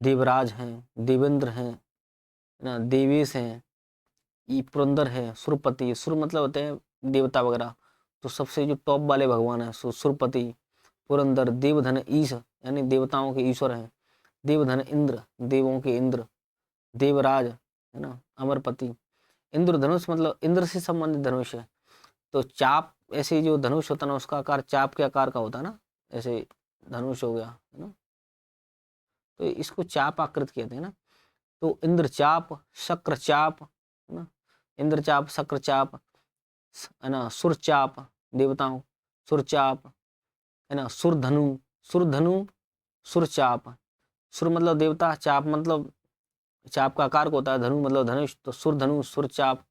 देवराज हैं, देवेंद्र हैं, है ना, देवेश हैं, ये पुरंदर है, सुरपति। सुर मतलब होते हैं देवता वगैरह, तो सबसे जो टॉप वाले भगवान हैं सुरपति, पुरंदर। देवधन, ईश यानी देवताओं के ईश्वर हैं। देवधन, इंद्र, देवों के इंद्र। देवराज, है ना, अमरपति। इंद्रधनुष मतलब इंद्र से संबंधित धनुष है। तो चाप, ऐसे जो धनुष होता है ना, उसका आकार चाप के आकार का होता है ना, ऐसे धनुष हो गया, है ना, तो इसको चाप आकृत कहते हैं ना। तो इंद्रचाप, शक्रचाप, है ना, इंद्रचाप, शक्रचाप, है ना, सुरचाप, देवताओं, सुरचाप, है ना, सुरधनु, सुरधनु, सुरचाप। सुर मतलब देवता, चाप मतलब चाप का आकार को होता है, धनु मतलब धनुष, तो सुरधनु, सुरचाप,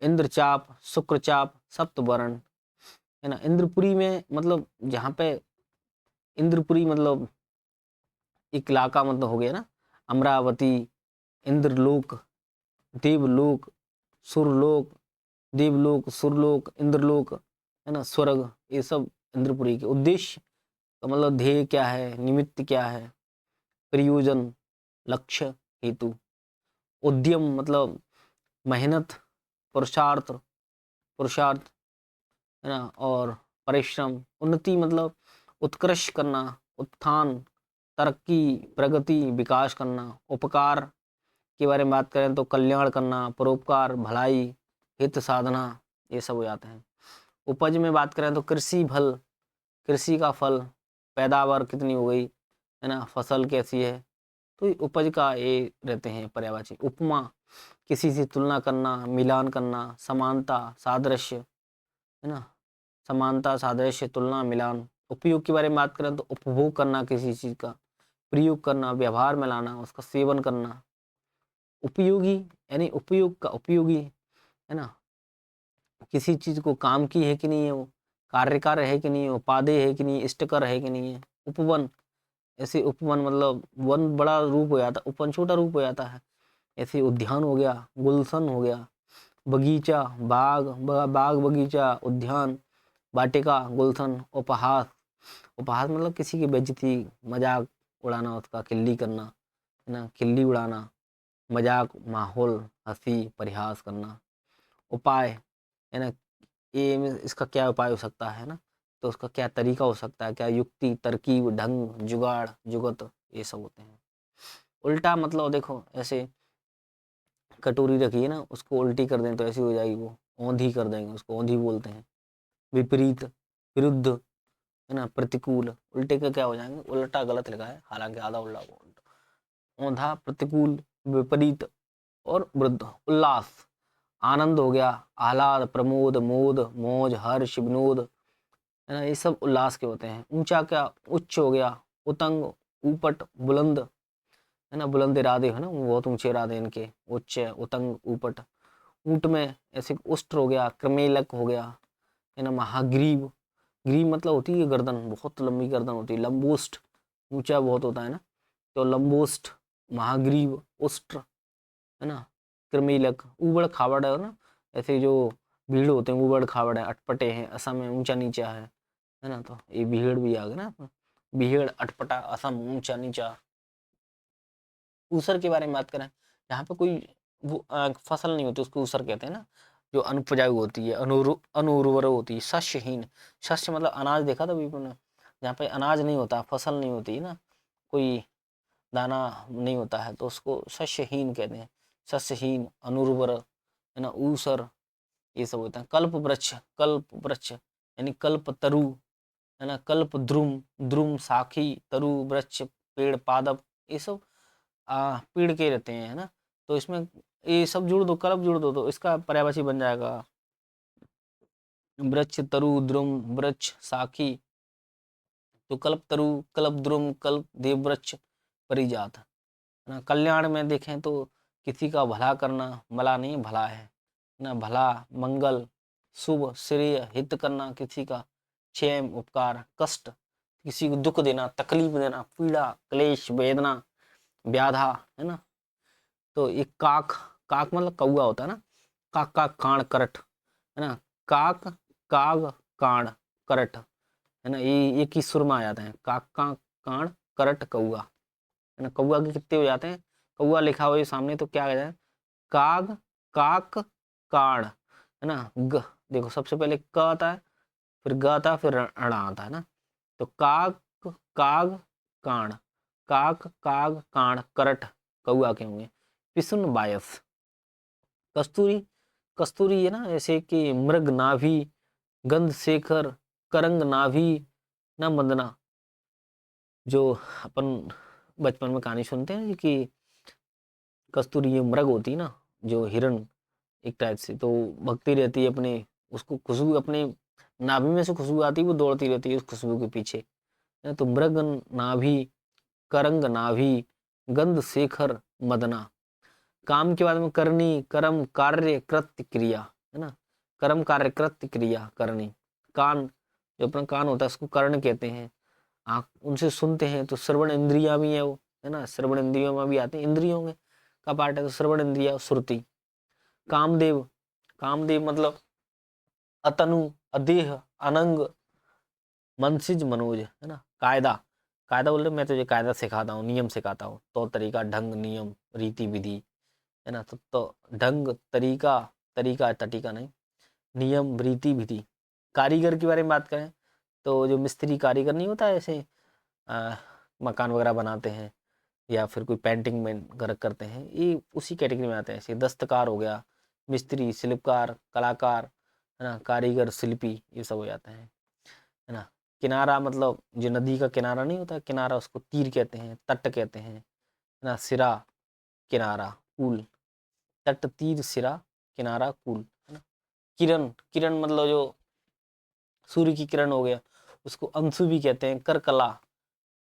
इंद्रचाप, शुक्रचाप, सप्तवर्ण, है ना। इंद्रपुरी में मतलब जहाँ पे इंद्रपुरी मतलब एक इलाका मतलब हो गया ना, अमरावती, इंद्रलोक, देवलोक, सुरलोक, देवलोक, सुरलोक, इंद्रलोक, है ना, स्वर्ग, ये सब इंद्रपुरी के। उद्देश्य का मतलब ध्येय क्या है, निमित्त क्या है, प्रयोजन, लक्ष्य, हेतु। उद्यम मतलब मेहनत, पुरुषार्थ, पुरुषार्थ, है ना, और परिश्रम। उन्नति मतलब उत्कृष्ट करना, उत्थान, तरक्की, प्रगति, विकास करना। उपकार के बारे में बात करें तो कल्याण करना, परोपकार, भलाई, हित साधना, ये सब हो जाते हैं। उपज में बात करें तो कृषि फल, कृषि का फल, पैदावार कितनी हो गई, है ना, फसल कैसी है, तो ये उपज का ये रहते हैं पर्यायवाची। उपमा किसी से तुलना करना, मिलान करना, समानता, सादृश्य, है ना, समानता, सादृश्य, तुलना, मिलान। उपयोग के बारे में बात करें तो उपभोग करना किसी चीज का, प्रयोग करना, व्यवहार में लाना, उसका सेवन करना। उपयोगी यानी उपयोग का उपयोगी, है ना, किसी चीज को काम की है कि नहीं है, वो कार्यकर है कि नहीं है, उपादेय है कि नहीं, इष्टकर है कि नहीं है। उपवन, ऐसे उपवन मतलब वन बड़ा रूप हो जाता, उपवन छोटा रूप हो जाता है। ऐसे उद्यान हो गया, गुलशन हो गया, बगीचा, बाग बगीचा, उद्यान, वाटिका, गुलशन। उपहास, उपहास मतलब किसी की बेइज्जती, मजाक उड़ाना, उसका खिल्ली करना, है ना, खिल्ली उड़ाना, मजाक, माहौल, हंसी, परिहास करना। उपाय, है ना, ये इसका क्या उपाय हो सकता है ना, तो उसका क्या तरीका हो सकता है, क्या युक्ति, तरकीब, ढंग, जुगाड़, जुगत, ये सब होते हैं। उल्टा मतलब देखो, ऐसे कटोरी रखी है ना, उसको उल्टी कर दें तो ऐसी हो जाएगी, वो औंधी कर देंगे, उसको औंधी बोलते हैं। विपरीत, विरुद्ध, है ना, प्रतिकूल, उल्टे का क्या हो जाएंगे, उल्टा गलत लिखा है, हालांकि आधा उल्टा। औंधा, प्रतिकूल, विपरीत और वृद्ध। उल्लास, आनंद हो गया, आह्लाद, प्रमोद, मोद, मौज, हर्ष, विनोद, है ना, ये सब उल्लास के होते हैं। ऊंचा क्या, उच्च हो गया, उतंग, ऊपट, बुलंद, है ना, बुलंद इरादे, है ना, बहुत ऊंचे इरादे इनके, उच्च, उतंग, ऊपट। ऊंट में ऐसे उष्ट्र हो गया, क्रमेलक हो गया, है ना, महाग्रीव, ग्रीव मतलब होती है गर्दन, बहुत लंबी गर्दन होती है। लंबोष्ट, ऊंचा बहुत होता है ना, तो लंबोष्ट, महाग्रीव, उष्ट्र, है ना, कृमिलक, ऊबड़ खाबड़ है ना, ऐसे जो भीड़ होते हैं ऊबड़ खाबड़ है, अटपटे हैं, असम में ऊंचा नीचा है ना, तो ये भीड़ भी आ गया ना, भीड़, अटपटा, असम, ऊंचा नीचा। ऊसर के बारे में बात करें, जहाँ पे कोई फसल नहीं होती उसको ऊसर कहते हैं ना, जो अनुपजाऊ होती है, अनुर्वर होती है, शस्यहीन, शस्य मतलब अनाज, देखा था अभी मैंने, जहाँ पे अनाज नहीं होता, फसल नहीं होती ना, कोई दाना नहीं होता है, तो उसको शस्यहीन कहते हैं। शस्यहीन, अनुर्वर, है ना, ऊसर, ये सब होता है। कल्प वृक्ष, कल्प वृक्ष यानी कल्प तरु, है ना, कल्प द्रुम, द्रुम साखी, तरु वृक्ष, पेड़, पादप, ये सब पेड़ के रहते हैं, है ना, तो इसमें ये सब जुड़ दो, कल्प जुड़ दो, तो इसका पर्यायवाची बन जाएगा वृक्ष, तरु, द्रुम, वृक्ष, साखी, तो कल्प तरु, कल्प द्रुम, कल्प देव वृक्ष, परिजात, है ना। कल्याण में देखें तो किसी का भला करना, भला नहीं भला है ना, भला, मंगल, शुभ, श्रेय, हित करना किसी का, क्षेम, उपकार, कष्ट, किसी को दुख देना, तकलीफ देना, पीड़ा, क्लेश, वेदना, व्याधा, है ना। तो ये काक, काक मतलब कौआ होता है ना, काक का कान करट, है ना, काक, काग, कान, करट, है ना, ये एक ही सुर में आ जाते हैं, काक का कान, करट, कौआ, है ना। कौआ के कितने हो जाते हैं, कौआ लिखा हुआ है सामने तो क्या आ जाए, काग, काक, काड़, है ना, ग, देखो सबसे पहले क आता है, फिर ग आता है, फिर ण आता है ना, तो काग, काग, काण, काक, काग, काण, करट, कौआ के होंगे। पिसुन, बायस, कस्तूरी, कस्तूरी है ना, जैसे कि मृग नाभि, गंध शेखर, करंग नाभि, ना मंदना, जो अपन बचपन में कहानी सुनते हैं कि कस्तूरी ये मृग होती है ना, जो हिरण एक टाइप से, तो भगती रहती है अपने, उसको खुशबू अपने नाभि में से खुशबू आती है, वो दौड़ती रहती है उस खुशबू के पीछे, है। तो मृग नाभि, करंग नाभि, गंध शेखर, मदना। काम के बाद में करनी, कर्म, कार्य, कृत्य, क्रिया, है ना, कर्म, कार्य, कृत्य, क्रिया, करनी। कान, जो अपना कान होता है उसको कर्ण कहते हैं। आँख, उनसे सुनते हैं, तो श्रवण इंद्रिया भी है वो, है ना, श्रवण इंद्रियों में भी आते हैं, इंद्रियों में का पार्ट है, तो श्रवण इंद्रिया, श्रुति। कामदेव, कामदेव मतलब अतनु, अदेह, अनंग, मनसिज, मनोज, है ना। कायदा, कायदा बोल रहे मैं तुझे कायदा सिखाता हूँ, नियम सिखाता हूँ, तो तरीका, ढंग, नियम, रीति, विधि, है ना, तो ढंग, तरीका, तरीका तरीका नहीं, नियम, रीति, विधि। कारीगर के बारे में बात करें तो जो मिस्त्री कारीगर नहीं होता है, ऐसे आ, मकान वगैरह बनाते हैं, या फिर कोई पेंटिंग में घर करते हैं, ये उसी कैटेगरी में आते हैं। ऐसे दस्तकार हो गया, मिस्त्री, शिल्पकार, कलाकार, है ना, कारीगर, शिल्पी, ये सब हो जाते हैं, है ना। किनारा मतलब जो नदी का किनारा नहीं होता किनारा, उसको तीर कहते हैं, तट कहते हैं, ना, सिरा किनारा कूल, तट तीर सिरा किनारा कूल, है ना। किरण, किरण मतलब जो सूर्य की किरण हो गया, उसको अंशु भी कहते हैं। कर कला,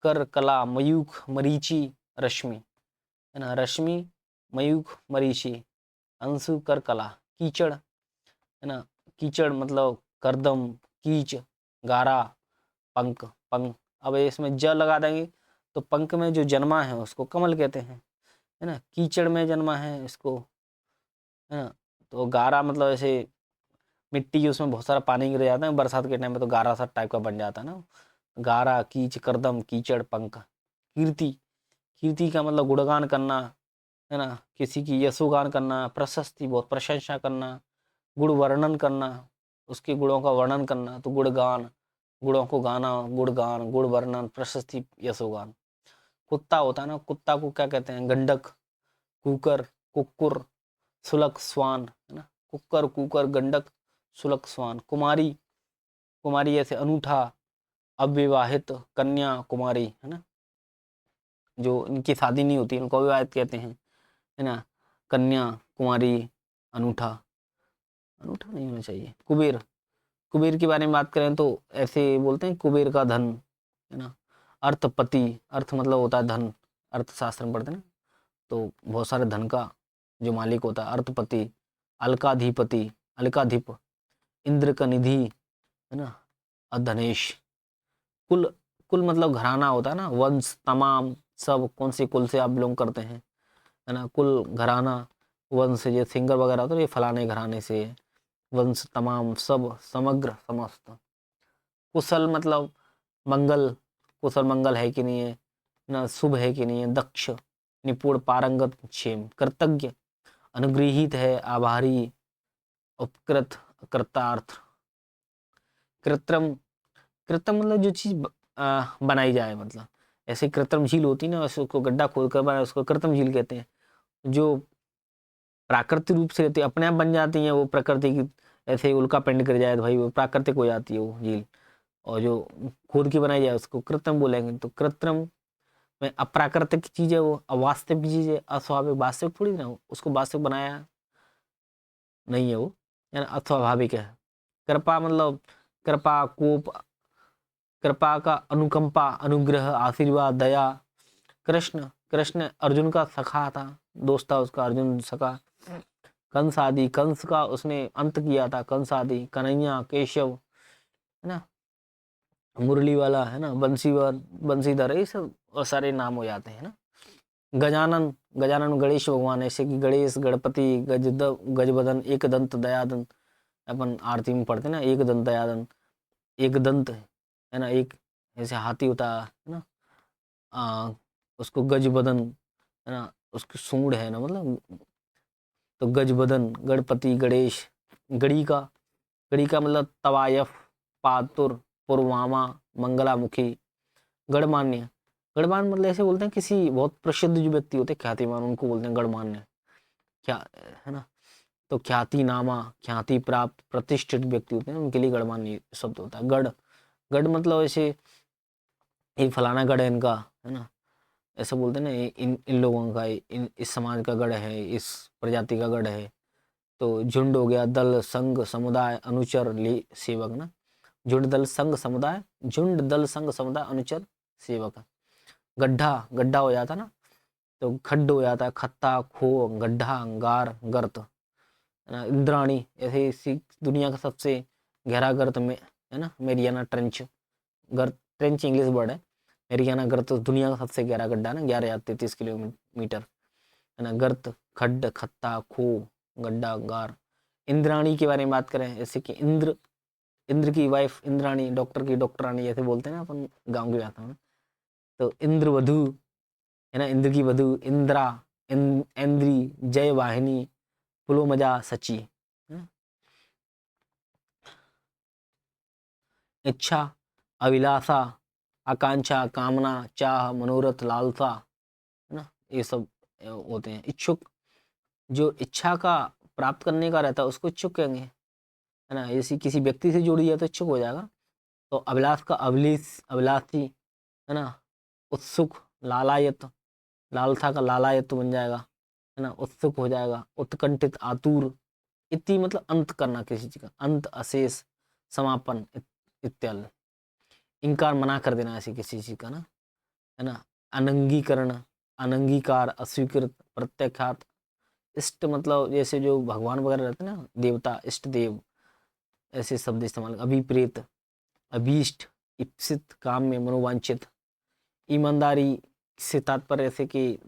कर कला, मयूख मरीचि रश्मि, है ना, रश्मि मयूख मरीचि, अंशु कर कला। कीचड़, है ना, कीचड़ मतलब करदम, कीच, गारा, पंख, पंख। अब इसमें ज लगा देंगे तो पंख में जो जन्मा है उसको कमल कहते हैं, है ना। कीचड़ में जन्मा है इसको, है ना। तो गारा मतलब ऐसे मिट्टी, उसमें बहुत सारा पानी गिर जाता है बरसात के टाइम में, तो गारा सा टाइप का बन जाता है ना। गारा, कीच, करदम, कीचड़, पंख। कीर्ति, कीर्ति का मतलब गुणगान करना, है ना, किसी की यशोगान करना, प्रशस्ति बहुत प्रशंसा करना, गुण वर्णन करना, उसके गुणों का वर्णन करना, तो गुणगान, गुणों को गाना, गुणगान, गुण वर्णन, प्रशस्ति, यशोगान। कुत्ता होता है ना, कुत्ता को क्या कहते हैं? गंडक, कुकर, कुकुर, सुलग, स्वान, है ना। कुकर, कुकर, गंडक, सुलग, स्वान। कुमारी, कुमारी ऐसे अनूठा, अविवाहित, कन्या कुमारी, है ना, जो इनकी शादी नहीं होती उनको अविवाहित कहते हैं, है ना। कन्या कुमारी, अनूठा, अनूठा नहीं होना चाहिए। कुबेर, कुबेर के बारे में बात करें तो ऐसे बोलते हैं कुबेर का धन, है ना। अर्थपति, अर्थ मतलब होता है धन, अर्थशास्त्र में पढ़ते हैं ना, तो बहुत सारे धन का जो मालिक होता है, अर्थपति। अलकाधिपति, अलकाधिप, इंद्र का निधि, है ना, अधनेश। कुल, कुल मतलब घराना होता है ना, वंश, तमाम, सब, कौन सी कुल से आप बिलोंग करते हैं, है ना। कुल, घराना, वंश, ये सिंगर वगैरह होता है ये फलाने घराने से है। वंश, तमाम, सब, समग्र, समस्त। कुशल मतलब मंगल, कुशल मंगल है कि नहीं है ना, शुभ है कि नहीं है। दक्ष, निपुण, पारंगत, क्षेम। कृतज्ञ, अनुग्रहित है, आभारी, उपकृत, कृतार्थ। कृत्रिम, कृत्रिम मतलब जो चीज बनाई जाए, मतलब ऐसे कृत्रिम झील होती है ना, उसको गड्ढा खोद कर बनाए, उसको कृत्रिम झील कहते हैं। जो प्राकृतिक रूप से रहती है, अपने आप बन जाती है, वो प्रकृति की, ऐसे ही उल्का पिंड गिर जाए तो भाई वो प्राकृतिक हो जाती है वो झील। और जो खुद की बनाई जाए उसको कृत्रिम बोलेंगे। तो कृत्रिम में अप्राकृतिक चीज है, वो अवास्तविक चीज है, अस्वाभाविक, वास्तविक थोड़ी ना, उसको वास्तविक बनाया नहीं है वो, है ना, अस्वाभाविक है। कृपा मतलब कृपा, कोप, कृपा का अनुकंपा, अनुग्रह, आशीर्वाद, दया। कृष्ण, कृष्ण अर्जुन का सखा था, दोस्त था उसका, अर्जुन सखा। कंस आदि, कंस का उसने अंत किया था, कंस आदि। कन्हैया, केशव, है ना, मुरली वाला, है ना, बंसीवर, बंसीधर, ये सब और सारे नाम हो जाते हैं ना। गजानन, गजानन गणेश भगवान, ऐसे कि गणेश, गणपति, गजबदन, एक दंत दयादंत, अपन आरती में पढ़ते हैं ना, एक दंत दयादंत, एक दंत, है ना, एक ऐसे हाथी होता है ना, आ, उसको गजबदन, है ना, उसकी सूंड है ना, मतलब तो गजबदन, गणपति, गणेश। गड़ी का, गड़ी का मतलब तवायफ, पातुर, पुरवामा, मंगलामुखी। गणमान्य, गणमान्य मतलब ऐसे बोलते हैं किसी बहुत प्रसिद्ध जो व्यक्ति होते हैं, ख्यातिमान, उनको बोलते हैं गणमान्य। क्या, है ना, तो ख्याति नामा, ख्याति प्राप्त, प्रतिष्ठित व्यक्ति होते हैं, उनके लिए गणमान्य शब्द होता है। गढ़, गढ़ मतलब ऐसे ये फलाना गढ़ है इनका, है ना, ऐसा बोलते हैं ना, इन इन लोगों का, इस समाज का गढ़ है, इस प्रजाति का गढ़ है। तो झुंड हो गया, दल, संघ, समुदाय, अनुचर, सेवक ना। झुंड, दल, संघ, समुदाय, झुंड, दल, संघ, समुदाय, अनुचर, सेवक। गड्ढा, गड्ढा हो जाता ना, तो खड्ड हो जाता है, खत्ता, खो, गड्ढा, अंगार, गर्त, है ना। इंद्राणी, ऐसे इसी दुनिया का सबसे गहरा गर्त में, है ना, मेरियाना ट्रेंच। गर्त, ट्रेंच इंग्लिश वर्ड है, मेरियाना गर्त तो दुनिया का सबसे गहरा गड्ढा है ना, 11,033 किलोमीटर, है ना। गर्त, खड्ड, खत्ता, खो, गड्ढा, गार। इंद्राणी के बारे में बात करें, जैसे कि इंद्र, इंद्र की वाइफ इंद्राणी, डॉक्टर की डॉक्टरानी, ऐसे बोलते हैं ना अपन गाँव की भाषा में। तो इंद्र वधु, है ना, इंद्र की वधु, इंद्रा, इंद्री, जय वाहिनी, पुलोमजा, सची, है ना। इच्छा, अभिलाषा, आकांक्षा, कामना, चाह, मनोरथ, लालसा, है ना, ये सब होते हैं। इच्छुक, जो इच्छा का प्राप्त करने का रहता है उसको इच्छुक कहेंगे, है ना। ऐसी किसी व्यक्ति से जुड़ी है तो इच्छुक हो जाएगा। तो अभिलाष का अभिलीष, अभिलाषी, है ना, उत्सुक, लालायत, लालसा का लालायत बन जाएगा, है ना, उत्सुक हो जाएगा, उत्कंठित, आतुर, इति मतलब अंत करना किसी चीज का, अंत, अशेष, समापन इत्यादि। इनकार मना कर देना ऐसी किसी चीज का ना, है ना, अनंगीकरण, अनंगीकार, अस्वीकृत, प्रत्याख्यात, इष्ट मतलब जैसे जो भगवान वगैरह रहते हैं ना, देवता, इष्ट देव, ऐसे शब्द इस्तेमाल, अभिप्रेत, अभीष्ट, इप्सित, काम में, मनोवांछित, ईमानदारी से तात्पर्य ऐसे कि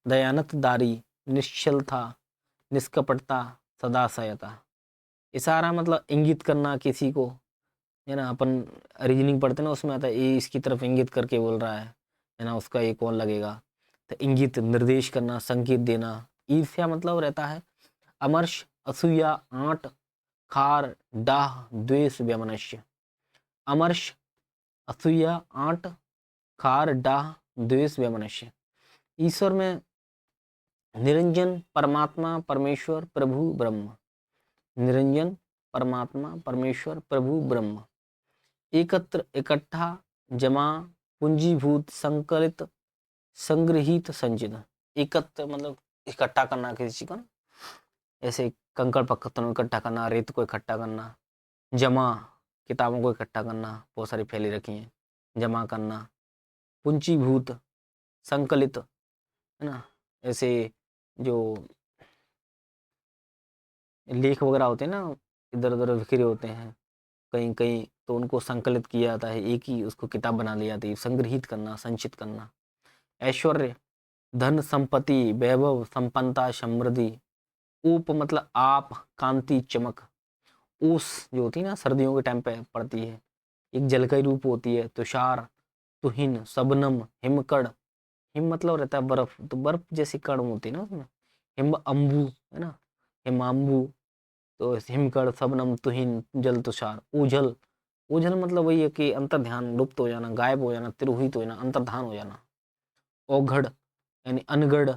दयानतदारी, निश्चलता, निष्कपटता, सदाशयता। इशारा मतलब इंगित करना किसी को, है ना, अपन रीजनिंग पढ़ते ना, उसमें आता है ये इसकी तरफ इंगित करके बोल रहा है ना, उसका ये कौन लगेगा। तो इंगित, निर्देश करना, संकेत देना। ईर्ष्या मतलब रहता है अमर्ष, असूया, आंट, खार, डाह, द्वेष, वैमनस्य। अमर्ष, असूया, आंट, खार, डाह, द्वेष, वैमनस्य। ईश्वर में निरंजन, परमात्मा, परमेश्वर, प्रभु, ब्रह्म। निरंजन, परमात्मा, परमेश्वर, प्रभु, ब्रह्म। एकत्र, इकट्ठा, जमा, पूंजीभूत, संकलित, संग्रहित, संचित। एकत्र मतलब इकट्ठा करना किसी चीज को ना, ऐसे कंकड़ पत्थरों को इकट्ठा करना, रेत को इकट्ठा करना। जमा, किताबों को इकट्ठा करना, बहुत सारी फैली रखी हैं, जमा करना। पूंजीभूत, संकलित, है ना, ऐसे जो लेख वगैरह होते हैं ना, इधर उधर बिखरे होते हैं कहीं कहीं, तो उनको संकलित किया जाता है, एक ही उसको किताब बना ली जाती है। संग्रहित करना, संचित करना। ऐश्वर्य, धन, संपत्ति, वैभव, संपन्नता, समृद्धि। ऊप मतलब आप, कांति, चमक। ओस जो होती है ना, सर्दियों के टाइम पे पड़ती है, एक जल का ही रूप होती है। तुषार, तुहिन, सबनम, हिमकड़। हिम मतलब रहता है बर्फ, तो बर्फ जैसी कण होती है ना उसमें। हिम अम्बु, है ना, हिमाम्बु, तो हिमकड़, सबनम, तुहिन, जल, तुषार। ओझल, ओझल मतलब वही है कि अंतर ध्यान, लुप्त हो जाना, गायब हो जाना, तिरोहित हो जाना, अंतर्धान हो जाना। औघड़ यानी अनगढ़,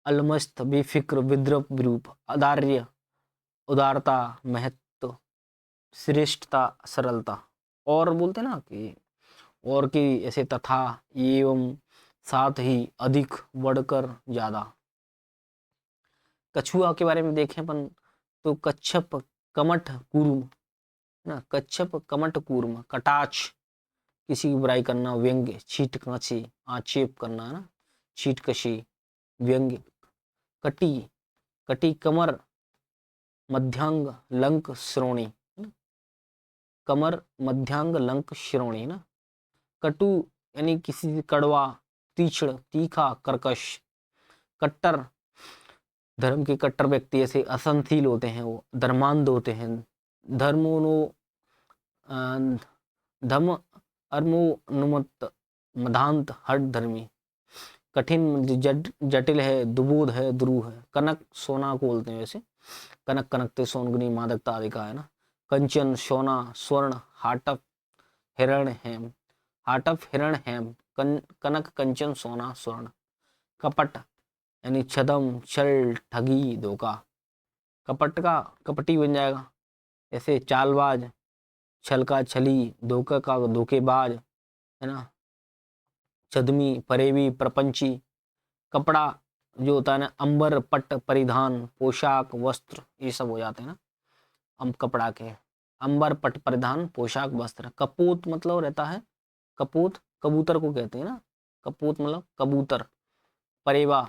अलमस्त, बेफिक्र, विद्रप, विरूप। अदार्य, उदारता, महत्व, श्रेष्ठता, सरलता। और बोलते ना कि और कि ऐसे तथा, एवं, साथ ही, अधिक, बढ़कर, ज्यादा। कछुआ के बारे में देखें अपन तो कच्छप, कमठ, कूर्म, ना, कच्छप, कमठ, कूर्म। कटाक्ष, किसी की बुराई करना, व्यंग्य, छीट कसी, आक्षेप करना, ना, छीट कशी, व्यंग्य। कटी, कटी कमर, मध्यांग, लंक, श्रोणी, कमर, मध्यांग, लंक, श्रोणी ना। कटु यानी किसी से कड़वा, तीक्ष्ण, तीखा, कर्कश। कट्टर, धर्म के कट्टर व्यक्ति ऐसे असहनशील होते हैं, वो धर्मांध होते हैं। धर्मोनो धम अर्मोनुमत, मधांत, हट धर्मी। कठिन, जटिल है, दुबोध है, द्रुह है। कनक, सोना को बोलते हैं वैसे, कनक, कनकते, सोनगुनी, मादकता आदि का, है ना। कंचन, सोना, स्वर्ण, हाटप, हिरण, हेम। हाटप, हिरण, हेम, कनक, कंचन, सोना, स्वर्ण। कपट यानी छदम, छल, ठगी, धोखा। कपट का कपटी बन जाएगा, ऐसे चालबाज, छल का छली, धोखे का धोखेबाज, है ना। छदमी, फरेबी, प्रपंची। कपड़ा जो होता है ना, अंबर, पट, परिधान, पोशाक, वस्त्र, ये सब हो जाते हैं ना कपड़ा के। अंबर, पट, परिधान, पोशाक, वस्त्र। कपूत मतलब रहता है, कपूत कबूतर को कहते हैं ना, कपूत मतलब कबूतर। परेवा,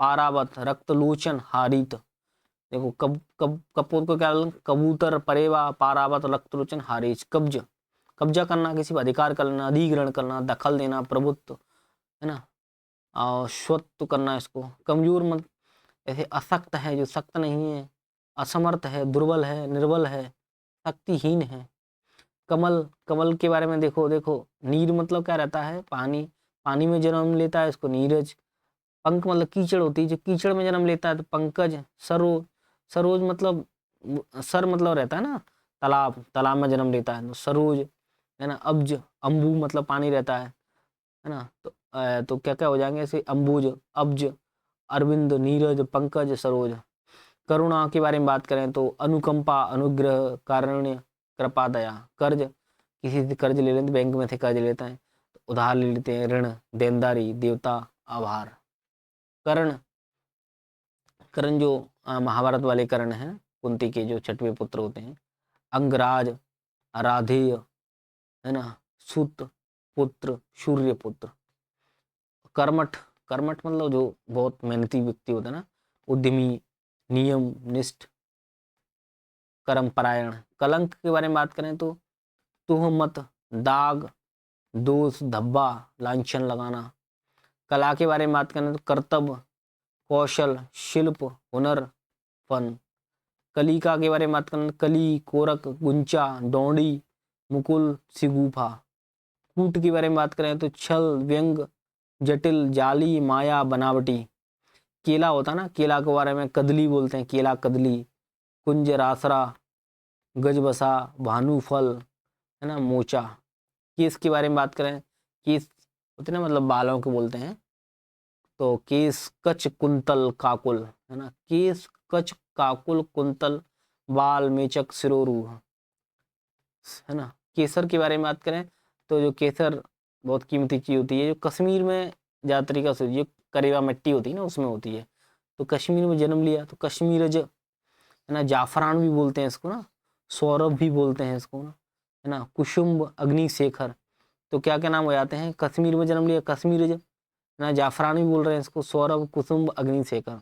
पारावत, रक्तलोचन, हारित। देखो कपूत को क्या बोलते हैं? कबूतर, परेवा, पारावत, रक्तलोचन, हारित। कब्ज, कब्जा करना, किसी पर अधिकार करना, अधिग्रहण करना, दखल देना, प्रभुत्व, है ना, और स्वत्व करना इसको। कमजोर मत ऐसे अशक्त है, जो सख्त नहीं है। असमर्थ है, दुर्बल है, निर्बल है, शक्तिहीन है। कमल, कमल के बारे में देखो देखो, नीर मतलब क्या रहता है? पानी, पानी में जन्म लेता है इसको नीरज। पंख मतलब कीचड़ होती है, जो कीचड़ में जन्म लेता है तो पंकज। सरोज, सरोज मतलब सर मतलब रहता है ना तालाब, तालाब में जन्म लेता है तो सरोज, है ना। अब्ज, अम्बु मतलब पानी रहता है ना। तो क्या क्या हो जाएंगे ऐसे? अम्बुज, अब्ज, अरविंद, नीरज, पंकज, सरोज। करुणा के बारे में बात करें तो अनुकंपा, अनुग्रह, कारुण्य, कृपा, दया। कर्ज, किसी से कर्ज ले लेते, बैंक में से कर्ज लेते हैं तो उधार ले लेते हैं, ऋण, देनदारी, देवता, आभार। कर्ण, कर्ण जो महाभारत वाले कर्ण हैं, कुंती के जो छठवें पुत्र होते हैं। अंगराज, राधेय, है ना, सुत पुत्र, सूर्य पुत्र। कर्मठ, कर्मठ मतलब जो बहुत मेहनती व्यक्ति होता है ना, उद्यमी, नियम निष्ठ, कर्मपरायण। कलंक के बारे में बात करें तो तुहमत, दाग, दोष, धब्बा, लांछन लगाना। कला के बारे में बात करें तो कर्तव्य, कौशल, शिल्प, हुनर, फन। कलिका के बारे में बात करें तो कली, कोरक, गुंचा, डोंडी, मुकुल, सिगुफा। कूट के बारे में बात करें तो छल, व्यंग, जटिल, जाली, माया, बनावटी। केला होता है ना, केला के बारे में कदली बोलते हैं, केला कदली। कुंज, रासरा, गजबसा, भानुफल, है ना, मोचा। केस के बारे में बात करें, केस होते हैं ना, मतलब बालों के बोलते हैं, तो केस, कच, कुंतल, काकुल, है ना। केस, कच, काकुल, कुंतल, बाल, मेचक, सिरोरू, है ना। केसर के बारे में बात करें तो जो केसर बहुत कीमती चीज होती है, जो कश्मीर में ज्यादा तरीका से जो करेवा मिट्टी होती है ना, उसमें होती है। तो कश्मीर में जन्म लिया तो कश्मीरज, है ना। जाफरान भी बोलते हैं इसको ना, सौरभ भी बोलते हैं इसको ना, है ना। कुसुम्ब, अग्निशेखर, तो क्या क्या नाम हो जाते हैं। कश्मीर में जन्म लिया कश्मीरज, है ना। जाफरान भी बोल रहे हैं इसको, सौरभ, कुसुम्ब, अग्निशेखर।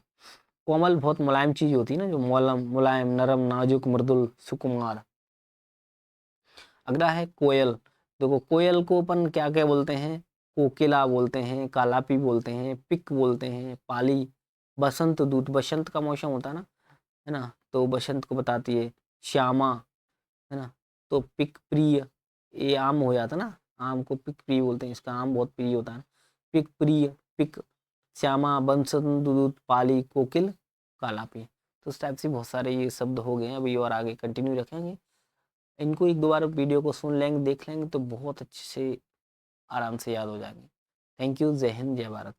कोमल बहुत मुलायम चीज होती है ना, जो मुलायम, नरम, नाजुक, मृदुल, सुकुमार। अगला है कोयल। देखो कोयल को अपन क्या क्या बोलते हैं, कोकिला बोलते हैं, कालापी बोलते हैं, पिक बोलते हैं, पाली, बसंत दूत, बसंत का मौसम होता है ना, तो बसंत को बताती है। श्यामा, है ना, तो पिक प्रिय, ये आम हो जाता ना, आम को पिक प्रिय बोलते हैं, इसका आम बहुत प्रिय होता है। पिक प्रिय, पिक, श्यामा, बसंत दूत, पाली, कोकिल, कालापी। तो इस टाइप से बहुत सारे ये शब्द हो गए हैं, अभी और आगे कंटिन्यू रखेंगे। इनको एक दो बार वीडियो को सुन लेंगे, देख लेंगे तो बहुत अच्छे से आराम से याद हो जाएंगे। Thank you. जय हिंद, जय भारत।